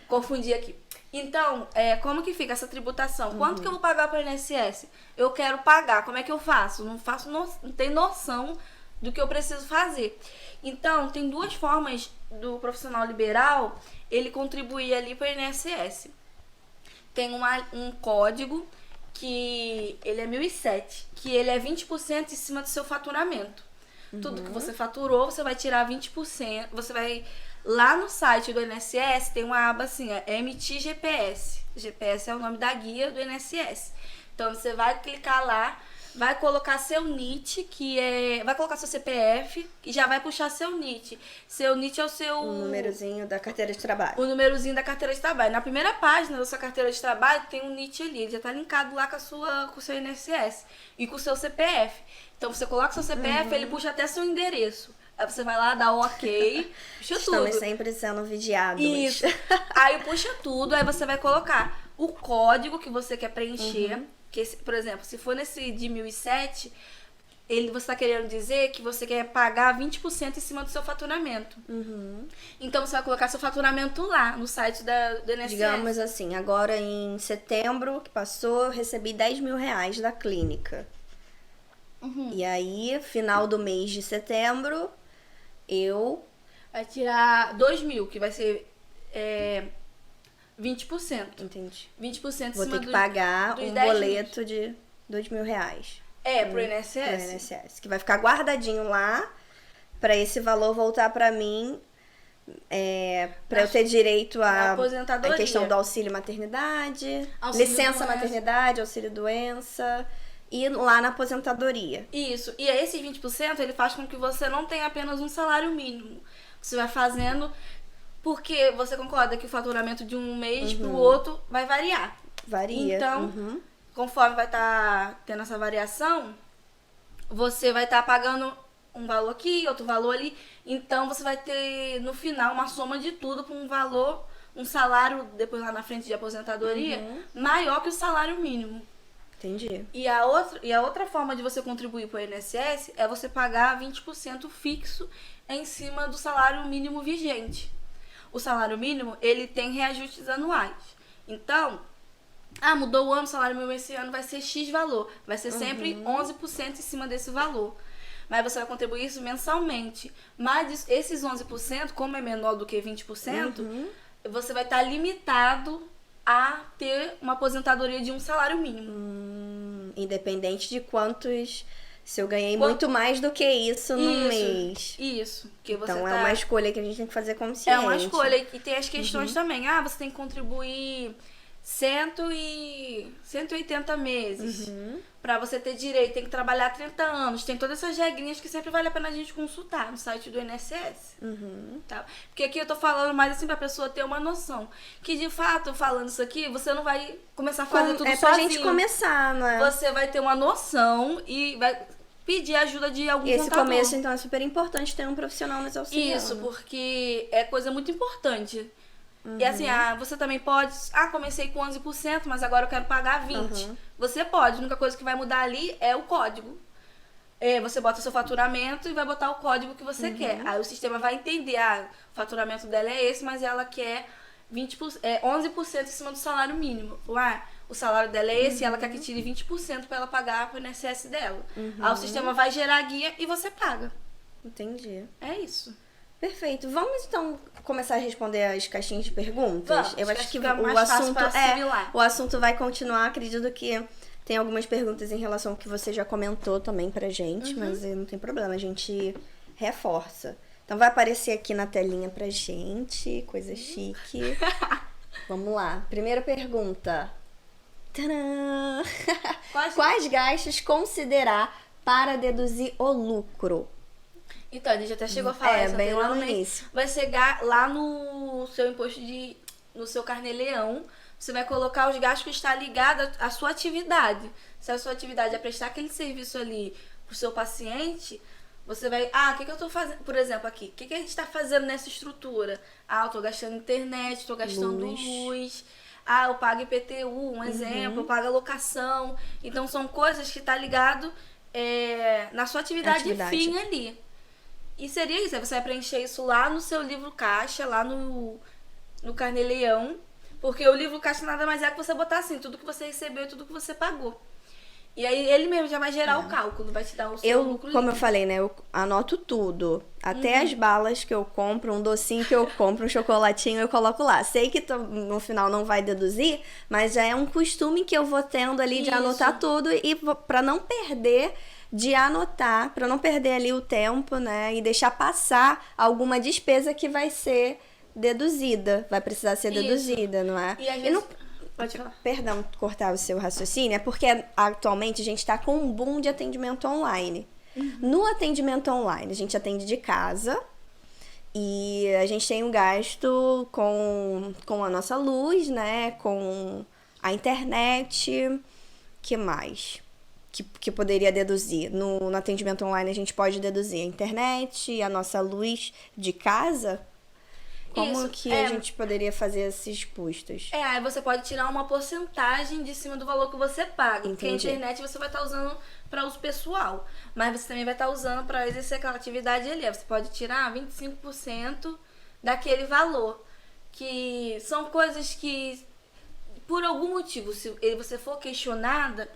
Confundi aqui. Então, como que fica essa tributação? Quanto que eu vou pagar para o INSS? Eu quero pagar, como é que eu faço? Não tenho noção do que eu preciso fazer. Então, tem duas formas do profissional liberal ele contribuir ali para o INSS. Tem um código que ele é 1007, que ele é 20% em cima do seu faturamento. Tudo que você faturou, você vai tirar 20%, você vai... Lá no site do INSS tem uma aba assim, emitir GPS. GPS é o nome da guia do INSS. Então, você vai clicar lá vai colocar seu NIT, vai colocar seu CPF, que já vai puxar seu NIT. Seu NIT é o seu... O númerozinho da carteira de trabalho. O númerozinho da carteira de trabalho. Na primeira página da sua carteira de trabalho tem um NIT ali, ele já tá linkado lá com o seu INSS e com o seu CPF. Então você coloca o seu CPF, ele puxa até seu endereço. Aí você vai lá, dá o ok, puxa tudo. Estamos sempre sendo vigiados. Isso. Aí puxa tudo, aí você vai colocar o código que você quer preencher. Que, por exemplo, se for nesse de 1007, você está querendo dizer que você quer pagar 20% em cima do seu faturamento. Então você vai colocar seu faturamento lá, no site do INSS. Digamos assim, agora em setembro que passou, eu recebi 10 mil reais da clínica. E aí, final do mês de setembro, eu... Vai tirar 2 mil, que vai ser 20%. Entendi. 20% em Vou cima ter que pagar dos um 10 boleto de 2 mil reais. Pro INSS. Pro INSS. Que vai ficar guardadinho lá, pra esse valor voltar pra mim, pra eu ter direito à aposentadoria. a questão do auxílio maternidade, Auxílio licença doença. maternidade, auxílio doença, e lá na aposentadoria. Isso. E aí esse 20% ele faz com que você não tenha apenas um salário mínimo. Você vai fazendo... Porque você concorda que o faturamento de um mês pro outro vai variar. Varia. Então, conforme vai estar tendo essa variação, você vai estar pagando um valor aqui, outro valor ali. Então, você vai ter, no final, uma soma de tudo para um valor, um salário, depois lá na frente de aposentadoria, maior que o salário mínimo. Entendi. E a outra forma de você contribuir para o INSS é você pagar 20% fixo em cima do salário mínimo vigente. O salário mínimo, ele tem reajustes anuais. Então, mudou o ano, o salário mínimo esse ano vai ser X valor. Vai ser sempre 11% em cima desse valor. Mas você vai contribuir isso mensalmente. Mas esses 11%, como é menor do que 20%, você vai estar limitado a ter uma aposentadoria de um salário mínimo. Independente de quantos... Se eu ganhei muito mais do que isso no mês. Isso. Que você então, é uma escolha que a gente tem que fazer consciente. É uma escolha. E tem as questões também. Você tem que contribuir 180 meses. Pra você ter direito. Tem que trabalhar 30 anos. Tem todas essas regrinhas que sempre vale a pena a gente consultar no site do INSS. Tá? Porque aqui eu tô falando mais assim pra pessoa ter uma noção. Que de fato, falando isso aqui, você não vai começar a fazer tudo sozinho. É pra gente começar, não é? Você vai ter uma noção e vai pedir ajuda de algum contador. Esse começo, então, é super importante ter um profissional nos auxiliando. Isso, porque é coisa muito importante. E assim, você também pode... comecei com 11%, mas agora eu quero pagar 20%. Você pode. A única coisa que vai mudar ali é o código. Você bota o seu faturamento e vai botar o código que você quer. Aí o sistema vai entender, o faturamento dela é esse, mas ela quer 11% em cima do salário mínimo. O salário dela é esse e ela quer que tire 20% para ela pagar pro INSS dela. Aí o sistema vai gerar a guia e você paga. Entendi. É isso. Perfeito. Vamos então começar a responder as caixinhas de perguntas? Vamos, eu acho que o assunto vai continuar. Acredito que tem algumas perguntas em relação ao que você já comentou também pra gente, mas não tem problema, a gente reforça. Então vai aparecer aqui na telinha pra gente, coisa chique. Vamos lá. Primeira pergunta. Tadã! Quais gastos considerar para deduzir o lucro? Então, a gente até chegou a falar isso bem lá no anteriormente. início. Vai chegar lá no seu imposto no seu carnê-leão, você vai colocar os gastos que está ligado à sua atividade. Se a sua atividade é prestar aquele serviço ali pro seu paciente, você vai... o que eu tô fazendo? Por exemplo, aqui, o que a gente tá fazendo nessa estrutura? Eu tô gastando internet, tô gastando luz. Eu pago IPTU, um exemplo, eu pago a locação. Então, são coisas que tá ligado na sua atividade fim ali. E seria isso, aí você vai preencher isso lá no seu livro caixa, lá no carnê-leão. Porque o livro caixa nada mais é que você botar assim, tudo que você recebeu e tudo que você pagou. E aí ele mesmo já vai gerar o cálculo, vai te dar o seu lucro como livre. eu falei, né, eu anoto tudo. Até as balas que eu compro, um docinho que eu compro, um chocolatinho, eu coloco lá. Sei que no final não vai deduzir, mas já é um costume que eu vou tendo ali de anotar tudo. E pra não perder de anotar, pra não perder ali o tempo, né, e deixar passar alguma despesa que vai ser deduzida, vai precisar ser deduzida, não é? E às vezes... Pode falar. Perdão cortar o seu raciocínio, é porque atualmente a gente está com um boom de atendimento online. No atendimento online, a gente atende de casa e a gente tem um gasto com a nossa luz, né? Com a internet. Que mais? Que poderia deduzir? No atendimento online a gente pode deduzir a internet, a nossa luz de casa. Como Isso, que a gente poderia fazer esses custos? Aí você pode tirar uma porcentagem de cima do valor que você paga. Porque a Entendi. internet você vai estar usando para uso pessoal. Mas você também vai estar usando para exercer aquela atividade ali. Você pode tirar 25% daquele valor. Que são coisas que, por algum motivo, se você for questionada,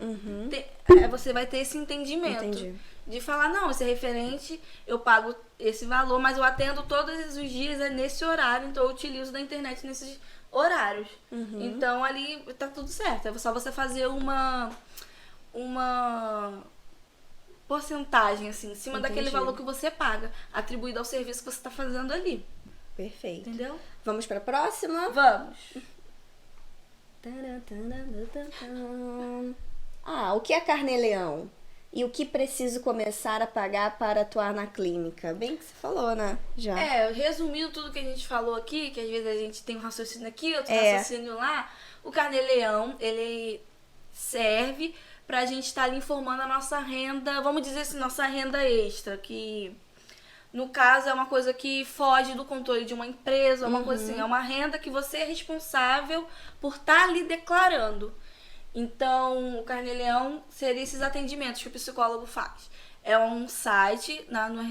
você vai ter esse entendimento. Entendi. De falar, não, esse é referente, eu pago esse valor, mas eu atendo todos os dias nesse horário, então eu utilizo da internet nesses horários. Então ali tá tudo certo. É só você fazer uma porcentagem, assim, em cima daquele valor que você paga, atribuído ao serviço que você tá fazendo ali. Perfeito. Entendeu? Vamos para a próxima? Vamos. O que é carnê-leão? E o que preciso começar a pagar para atuar na clínica? Bem que você falou, né? Já. Resumindo tudo que a gente falou aqui, que às vezes a gente tem um raciocínio aqui, outro É. raciocínio lá, o carnê-leão, ele serve pra gente estar ali informando a nossa renda, vamos dizer assim, nossa renda extra, que no caso é uma coisa que foge do controle de uma empresa, uma coisa assim, é uma renda que você é responsável por estar ali declarando. Então, o carnê-leão seria esses atendimentos que o psicólogo faz. É um site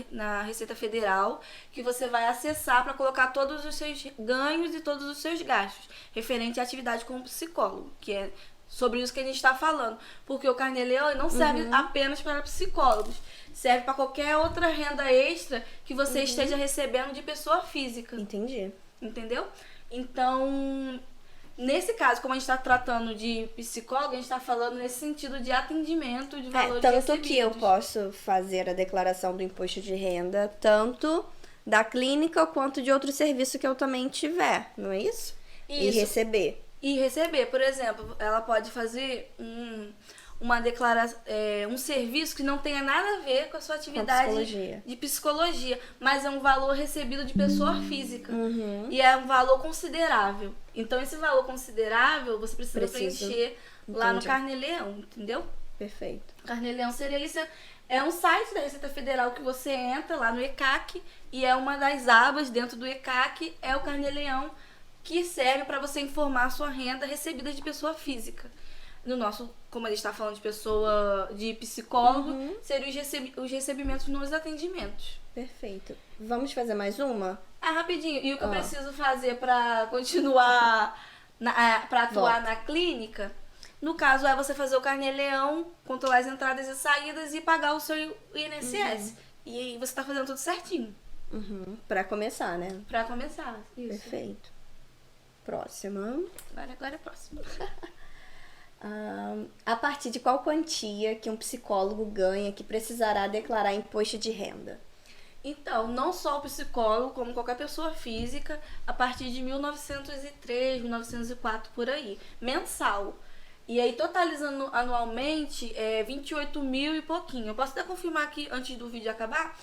na Receita Federal que você vai acessar para colocar todos os seus ganhos e todos os seus gastos referente à atividade como psicólogo, que é sobre isso que a gente está falando. Porque o carnê-leão não serve apenas para psicólogos, serve para qualquer outra renda extra que você esteja recebendo de pessoa física. Entendi. Entendeu? Então, nesse caso, como a gente está tratando de psicólogo, a gente está falando nesse sentido de atendimento, de valores Tanto recebidos. que eu posso fazer a declaração do imposto de renda, tanto da clínica quanto de outro serviço que eu também tiver, não é isso? E Isso. receber. E receber, por exemplo, ela pode fazer uma declaração, um serviço que não tenha nada a ver com a sua atividade psicologia. de psicologia, mas é um valor recebido de pessoa física. E é um valor considerável. Então, esse valor considerável você precisa preencher lá no Entendi. carnê-leão, entendeu? Perfeito. Carnê-leão seria isso. É um site da Receita Federal que você entra lá no ECAC e é uma das abas dentro do ECAC, é o carnê-leão, que serve para você informar a sua renda recebida de pessoa física. No nosso, como a gente está falando de psicólogo, seriam os recebimentos nos atendimentos. Perfeito. Vamos fazer mais uma? Rapidinho. E o que eu preciso fazer para continuar, para atuar na clínica, no caso, é você fazer o carnê-leão, controlar as entradas e saídas e pagar o seu INSS. E aí você tá fazendo tudo certinho. Para começar, né? Pra começar. Isso. Perfeito. Próxima. Agora é próximo. A partir de qual quantia que um psicólogo ganha que precisará declarar imposto de renda? Então, não só o psicólogo, como qualquer pessoa física, a partir de 1903, 1904, por aí, mensal. E aí, totalizando anualmente, 28 mil e pouquinho. Eu posso até confirmar aqui, antes do vídeo acabar,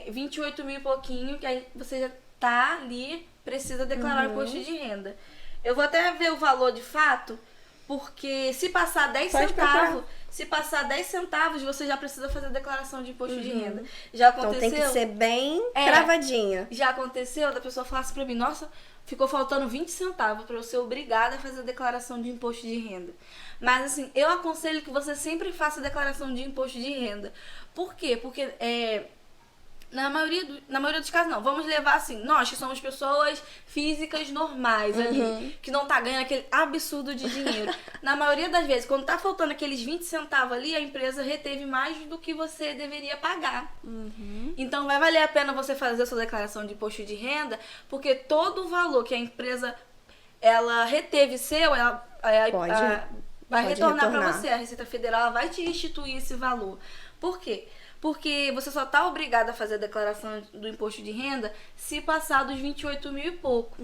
28 mil e pouquinho, que aí você já tá ali, precisa declarar o imposto de renda. Eu vou até ver o valor de fato, porque se passar 10 centavos, você já precisa fazer a declaração de imposto de renda. Já aconteceu? Então tem que ser bem travadinha. Já aconteceu da pessoa falar assim pra mim, nossa, ficou faltando 20 centavos pra eu ser obrigada a fazer a declaração de imposto de renda. Mas assim, eu aconselho que você sempre faça a declaração de imposto de renda. Por quê? Porque na maioria dos casos, não. Vamos levar assim, nós que somos pessoas físicas normais ali, que não tá ganhando aquele absurdo de dinheiro. Na maioria das vezes, quando tá faltando aqueles 20 centavos ali, a empresa reteve mais do que você deveria pagar. Então, vai valer a pena você fazer a sua declaração de imposto de renda, porque todo o valor que a empresa ela reteve seu, ela vai retornar para você. A Receita Federal vai te restituir esse valor. Por quê? porque você só tá obrigado a fazer a declaração do imposto de renda se passar dos 28 mil e pouco.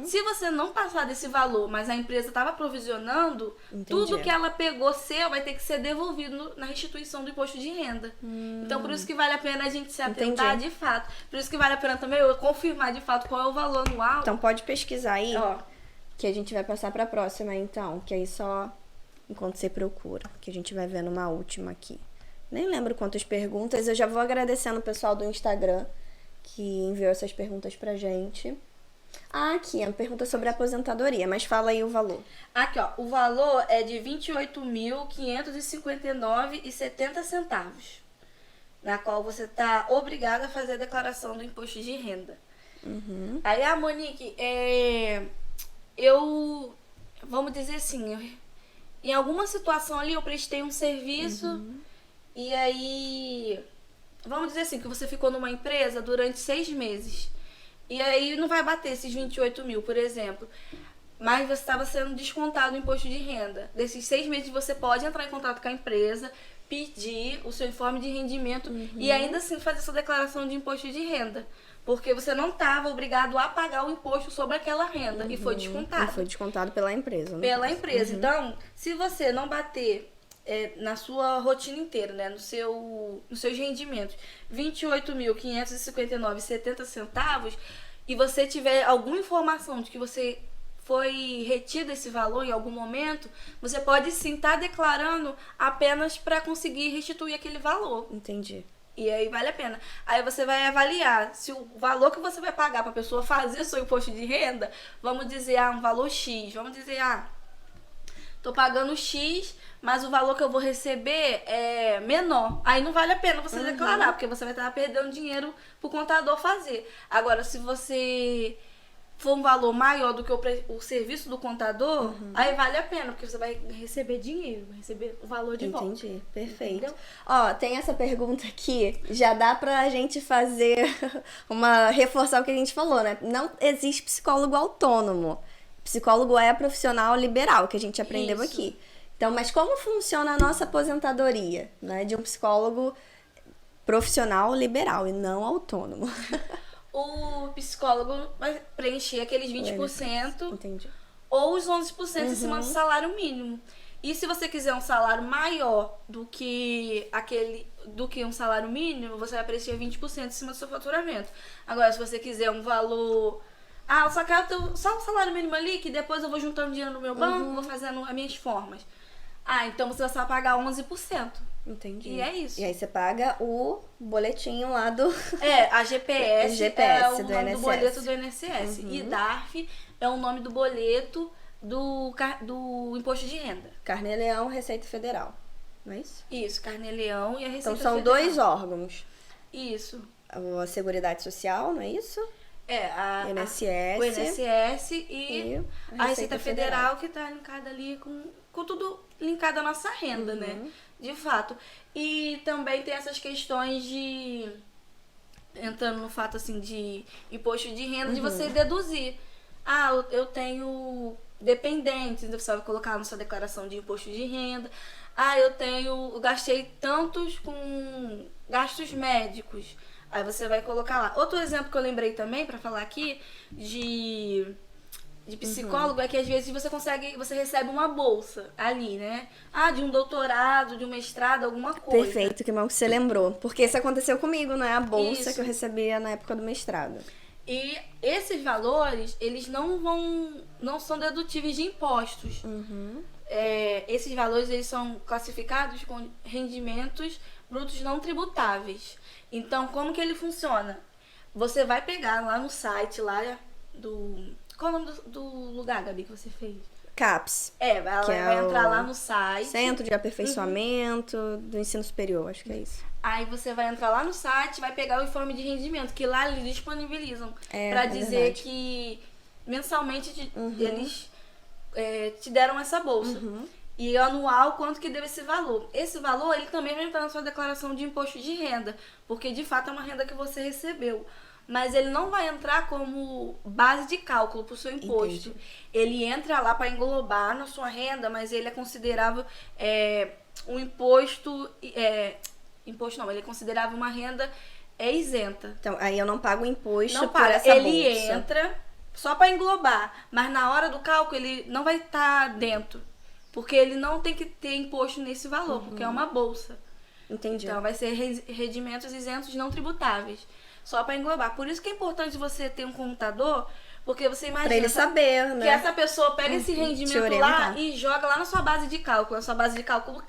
Se você não passar desse valor, mas a empresa estava provisionando, tudo que ela pegou seu vai ter que ser devolvido na restituição do imposto de renda. Então, por isso que vale a pena a gente se atentar de fato. Por isso que vale a pena também eu confirmar de fato qual é o valor anual. Então, pode pesquisar aí, que a gente vai passar para a próxima, então. Que aí só enquanto você procura, que a gente vai vendo uma última aqui. Nem lembro quantas perguntas. Eu já vou agradecendo o pessoal do Instagram que enviou essas perguntas pra gente. Aqui, é uma pergunta sobre a aposentadoria, mas fala aí o valor. Aqui, ó, o valor é de R$ 28.559,70, na qual você tá obrigado a fazer a declaração do imposto de renda. Aí, Monique, vamos dizer assim, em alguma situação ali eu prestei um serviço e aí, vamos dizer assim, que você ficou numa empresa durante 6 meses. E aí não vai bater esses 28 mil, por exemplo. Mas você estava sendo descontado o imposto de renda. Desses 6 meses você pode entrar em contato com a empresa, pedir o seu informe de rendimento e ainda assim fazer sua declaração de imposto de renda. Porque você não estava obrigado a pagar o imposto sobre aquela renda e foi descontado. E foi descontado pela empresa, né? Pela empresa. Então, se você não bater na sua rotina inteira, né, nos seus rendimentos, R$ 28.559,70, e você tiver alguma informação de que você foi retido esse valor em algum momento, você pode sim estar declarando apenas para conseguir restituir aquele valor. Entendi. E aí vale a pena. Aí você vai avaliar se o valor que você vai pagar para a pessoa fazer o seu imposto de renda, vamos dizer, um valor X. Vamos dizer, tô pagando X, mas o valor que eu vou receber é menor. Aí não vale a pena você declarar, porque você vai estar perdendo dinheiro pro contador fazer. Agora, se você for um valor maior do que o serviço do contador, aí vale a pena, porque você vai receber dinheiro, vai receber o valor de volta. Entendi, perfeito. Entendeu? Ó, tem essa pergunta aqui, já dá pra gente fazer reforçar o que a gente falou, né? Não existe psicólogo autônomo. Psicólogo é profissional liberal, que a gente aprendeu aqui. Então, mas como funciona a nossa aposentadoria, né? De um psicólogo profissional liberal e não autônomo. O psicólogo vai preencher aqueles 20%. Entendi. Ou os 11% em cima do salário mínimo. E se você quiser um salário maior do que um salário mínimo, você vai preencher 20% em cima do seu faturamento. Agora, se você quiser um valor... eu só quero só um salário mínimo ali, que depois eu vou juntando dinheiro no meu banco, vou fazendo as minhas formas. Então você vai só pagar 11%. Entendi. E é isso. E aí você paga o boletinho lá do... A GPS, é o do nome INSS. do boleto do INSS. E DARF é o nome do boleto do imposto de renda. Carnê-Leão, Receita Federal. Não é isso? Isso, Carnê-Leão e a Receita Então são Federal. 2 órgãos. Isso. A Seguridade Social, não é isso? O INSS. O INSS e a Receita Federal, Federal, que tá linkada ali com tudo linkado à nossa renda, né? De fato. E também tem essas questões de... Entrando no fato, assim, de imposto de renda, de você deduzir. Eu tenho dependentes, você vai colocar na sua declaração de imposto de renda. Eu gastei tantos com gastos médicos. Aí você vai colocar lá. Outro exemplo que eu lembrei também, pra falar aqui, de psicólogo, é que às vezes você recebe uma bolsa ali, né? De um doutorado, de um mestrado, alguma coisa. Perfeito, que bom que você lembrou. Porque isso aconteceu comigo, né? A bolsa Isso. que eu recebia na época do mestrado. E esses valores, eles não são dedutíveis de impostos. Esses valores, eles são classificados com rendimentos brutos não tributáveis. Então, como que ele funciona? Você vai pegar lá no site, lá do... Qual é o nome do lugar, Gabi, que você fez? CAPES. Vai entrar lá no site. Centro de Aperfeiçoamento do Ensino Superior, acho que é isso. Aí você vai entrar lá no site, vai pegar o informe de rendimento, que lá eles disponibilizam pra dizer verdade. que mensalmente eles te deram essa bolsa. E anual, quanto que deu esse valor. Esse valor, ele também vai entrar na sua declaração de imposto de renda, porque de fato é uma renda que você recebeu. Mas ele não vai entrar como base de cálculo para o seu imposto. Entendi. Ele entra lá para englobar na sua renda, mas ele é considerável um imposto imposto não, ele é considerável uma renda isenta. Então, aí eu não pago imposto Não por paga, essa ele bolsa. entra só para englobar, mas na hora do cálculo ele não vai estar dentro, porque ele não tem que ter imposto nesse valor, porque é uma bolsa. Entendi. Então vai ser rendimentos isentos não tributáveis, só para englobar. Por isso que é importante você ter um contador, porque você imagina Pra ele saber, né? que essa pessoa pega esse te rendimento orientar. lá e joga lá na sua base de cálculo. A sua base de cálculo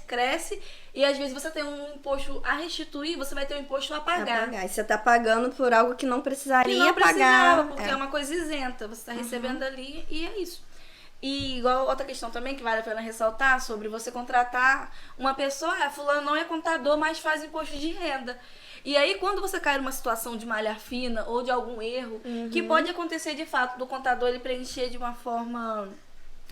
cresce e às vezes você tem um imposto a restituir, você vai ter um imposto a pagar. E você tá pagando por algo que não precisaria Que não precisava, pagar. porque é uma coisa isenta. Você está recebendo ali e é isso. E igual outra questão também que vale a pena ressaltar sobre você contratar uma pessoa, fulano não é contador, mas faz imposto de renda. E aí, quando você cai numa situação de malha fina ou de algum erro, que pode acontecer de fato do contador ele preencher de uma forma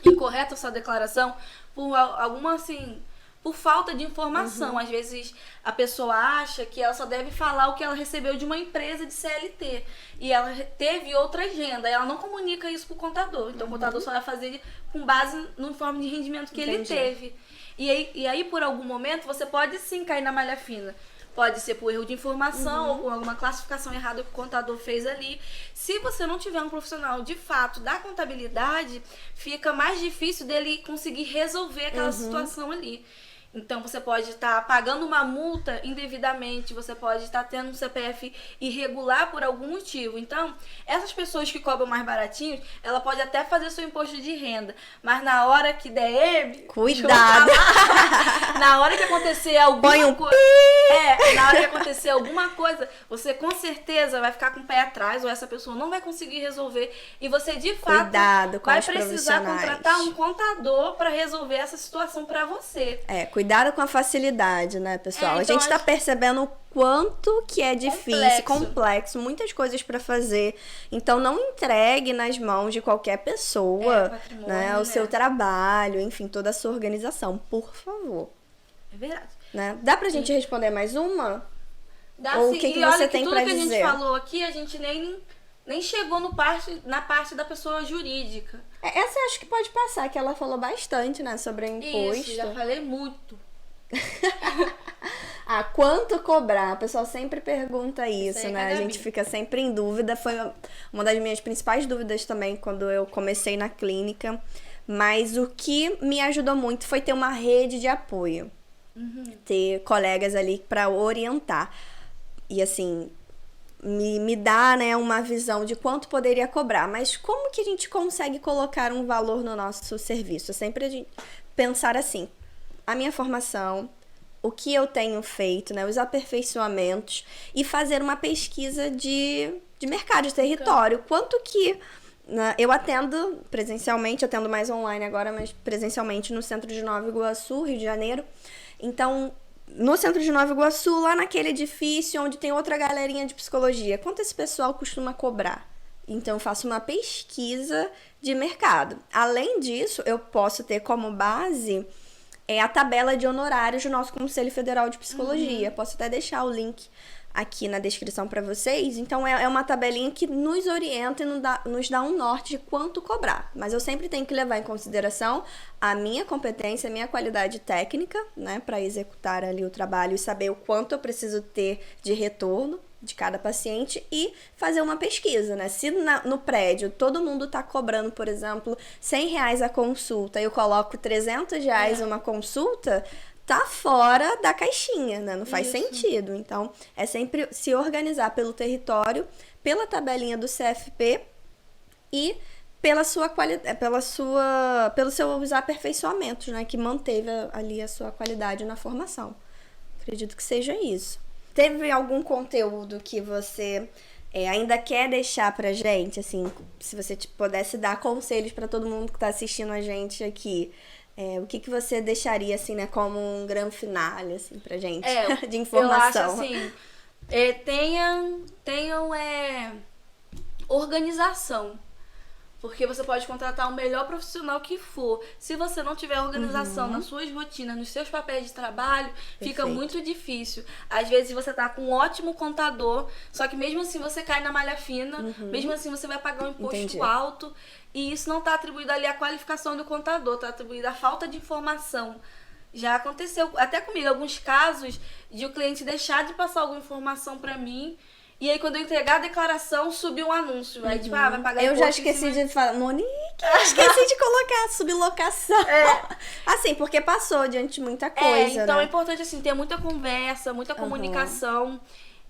incorreta a sua declaração por alguma assim, por falta de informação. Às vezes a pessoa acha que ela só deve falar o que ela recebeu de uma empresa de CLT e ela teve outra agenda, ela não comunica isso pro contador. Então o contador só vai fazer com base no informe de rendimento que ele teve. E aí, por algum momento, você pode sim cair na malha fina. Pode ser por erro de informação ou por alguma classificação errada que o contador fez ali. Se você não tiver um profissional de fato da contabilidade, fica mais difícil dele conseguir resolver aquela situação ali. Então, você pode estar pagando uma multa indevidamente, você pode estar tendo um CPF irregular por algum motivo. Então, essas pessoas que cobram mais baratinho, ela pode até fazer seu imposto de renda, mas na hora que der M... Cuidado! Na hora que acontecer alguma Põe um coisa... na hora que acontecer alguma coisa, você com certeza vai ficar com o pé atrás, ou essa pessoa não vai conseguir resolver, e você, de fato, Cuidado com vai os precisar profissionais. contratar um contador para resolver essa situação para você. Cuidado com a facilidade, né, pessoal? Então, a gente tá percebendo o quanto que é difícil, complexo, muitas coisas pra fazer. Então, não entregue nas mãos de qualquer pessoa, né, o seu trabalho, enfim, toda a sua organização, por favor. É verdade. Né? Dá pra gente responder mais uma? Dá Ou sim. o que E olha você que tem tudo pra que dizer? a gente falou aqui, a gente nem chegou na parte da pessoa jurídica. Essa eu acho que pode passar, que ela falou bastante, né, sobre o imposto. Isso, já falei muito. Quanto cobrar? O pessoal sempre pergunta isso, Isso aí, né? A gente fica sempre em dúvida. Foi uma das minhas principais dúvidas também quando eu comecei na clínica. Mas o que me ajudou muito foi ter uma rede de apoio. Ter colegas ali para orientar. E assim, me dá, né, uma visão de quanto poderia cobrar. Mas como que a gente consegue colocar um valor no nosso serviço? Sempre a gente pensar assim, a minha formação, o que eu tenho feito, né, os aperfeiçoamentos e fazer uma pesquisa de mercado, de território. Quanto que... Eu atendo presencialmente, atendo mais online agora, mas presencialmente no centro de Nova Iguaçu, Rio de Janeiro. Então, no centro de Nova Iguaçu, lá naquele edifício onde tem outra galerinha de psicologia, quanto esse pessoal costuma cobrar? Então, eu faço uma pesquisa de mercado. Além disso, eu posso ter como base a tabela de honorários do nosso Conselho Federal de Psicologia. Posso até deixar o link aqui na descrição para vocês. Então, é uma tabelinha que nos orienta e nos dá um norte de quanto cobrar. Mas eu sempre tenho que levar em consideração a minha competência, a minha qualidade técnica, né, para executar ali o trabalho e saber o quanto eu preciso ter de retorno de cada paciente e fazer uma pesquisa, né? Se no prédio todo mundo tá cobrando, por exemplo, R$100 a consulta e eu coloco R$300 uma consulta, tá fora da caixinha, né? Não faz sentido. Então, é sempre se organizar pelo território, pela tabelinha do CFP e pelos seus aperfeiçoamentos, né? Que manteve ali a sua qualidade na formação. Acredito que seja isso. Teve algum conteúdo que você ainda quer deixar pra gente? Assim, se você pudesse dar conselhos pra todo mundo que tá assistindo a gente aqui, o que você deixaria, assim, né, como um grande finale, assim, pra gente, de informação? Eu acho, assim, tenham organização. Porque você pode contratar o melhor profissional que for. Se você não tiver organização nas suas rotinas, nos seus papéis de trabalho, fica muito difícil. Às vezes você tá com um ótimo contador, só que mesmo assim você cai na malha fina, mesmo assim você vai pagar um imposto alto, e isso não tá atribuído ali à qualificação do contador, tá atribuído à falta de informação. Já aconteceu até comigo alguns casos de o cliente deixar de passar alguma informação pra mim. E aí, quando eu entregar a declaração, subiu um anúncio. Aí, tipo, vai pagar Eu imposto já esqueci em cima... de falar, Monique, esqueci de colocar sublocação. Assim, porque passou diante de muita coisa, então né? é importante, assim, ter muita conversa, muita comunicação.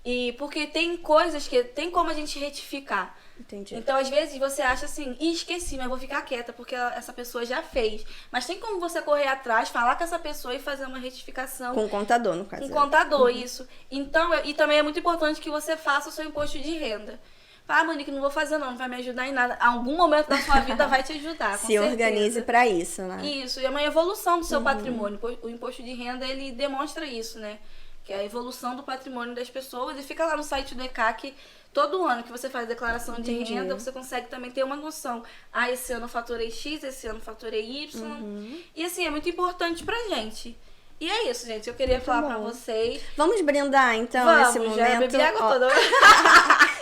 E porque tem coisas que tem como a gente retificar. Entendi. Então, às vezes, você acha assim, esqueci, mas vou ficar quieta, porque essa pessoa já fez. Mas tem como você correr atrás, falar com essa pessoa e fazer uma retificação. Com o contador, no caso. Com o contador, isso. Então, e também é muito importante que você faça o seu imposto de renda. Ah, Monique, não vou fazer não vai me ajudar em nada. Algum momento da sua vida vai te ajudar, com Se organize pra isso, né? Isso, e é uma evolução do seu patrimônio. O imposto de renda, ele demonstra isso, né? Que é a evolução do patrimônio das pessoas. E fica lá no site do ECAC, todo ano que você faz a declaração de renda, você consegue também ter uma noção. Ah, esse ano eu faturei X, esse ano eu faturei Y. E assim, é muito importante pra gente. E é isso, gente. Eu queria falar pra vocês. Vamos brindar, então, nesse momento. Já bebi água toda.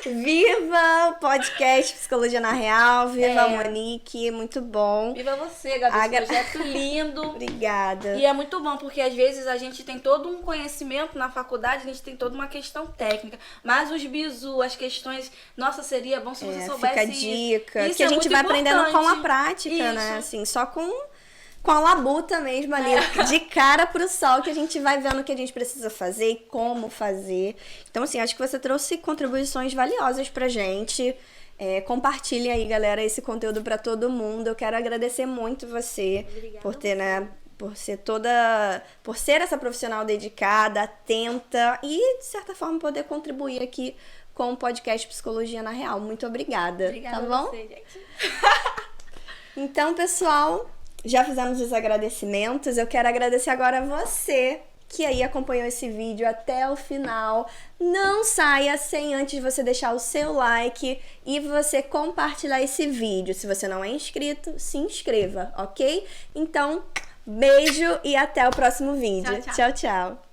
Viva o podcast Psicologia na Real. Viva a Monique. Muito bom. Viva você, Gabi. Esse projeto lindo. Obrigada. E é muito bom, porque às vezes a gente tem todo um conhecimento na faculdade, a gente tem toda uma questão técnica. Mas os bizus, as questões... Nossa, seria bom se você soubesse fica a dica. Isso que a gente vai aprendendo com a prática, isso. né? Assim, só com a labuta mesmo ali, de cara pro sol, que a gente vai vendo o que a gente precisa fazer e como fazer. Então, assim, acho que você trouxe contribuições valiosas pra gente. Compartilhe aí, galera, esse conteúdo pra todo mundo. Eu quero agradecer muito você. Obrigada por ter, né, por ser essa profissional dedicada, atenta e, de certa forma, poder contribuir aqui com o podcast Psicologia na Real. Muito obrigada. Obrigada tá bom? a você, gente. Então, pessoal, já fizemos os agradecimentos. Eu quero agradecer agora a você que aí acompanhou esse vídeo até o final. Não saia sem antes você deixar o seu like e você compartilhar esse vídeo. Se você não é inscrito, se inscreva, ok? Então, beijo e até o próximo vídeo. Tchau, tchau. Tchau, tchau.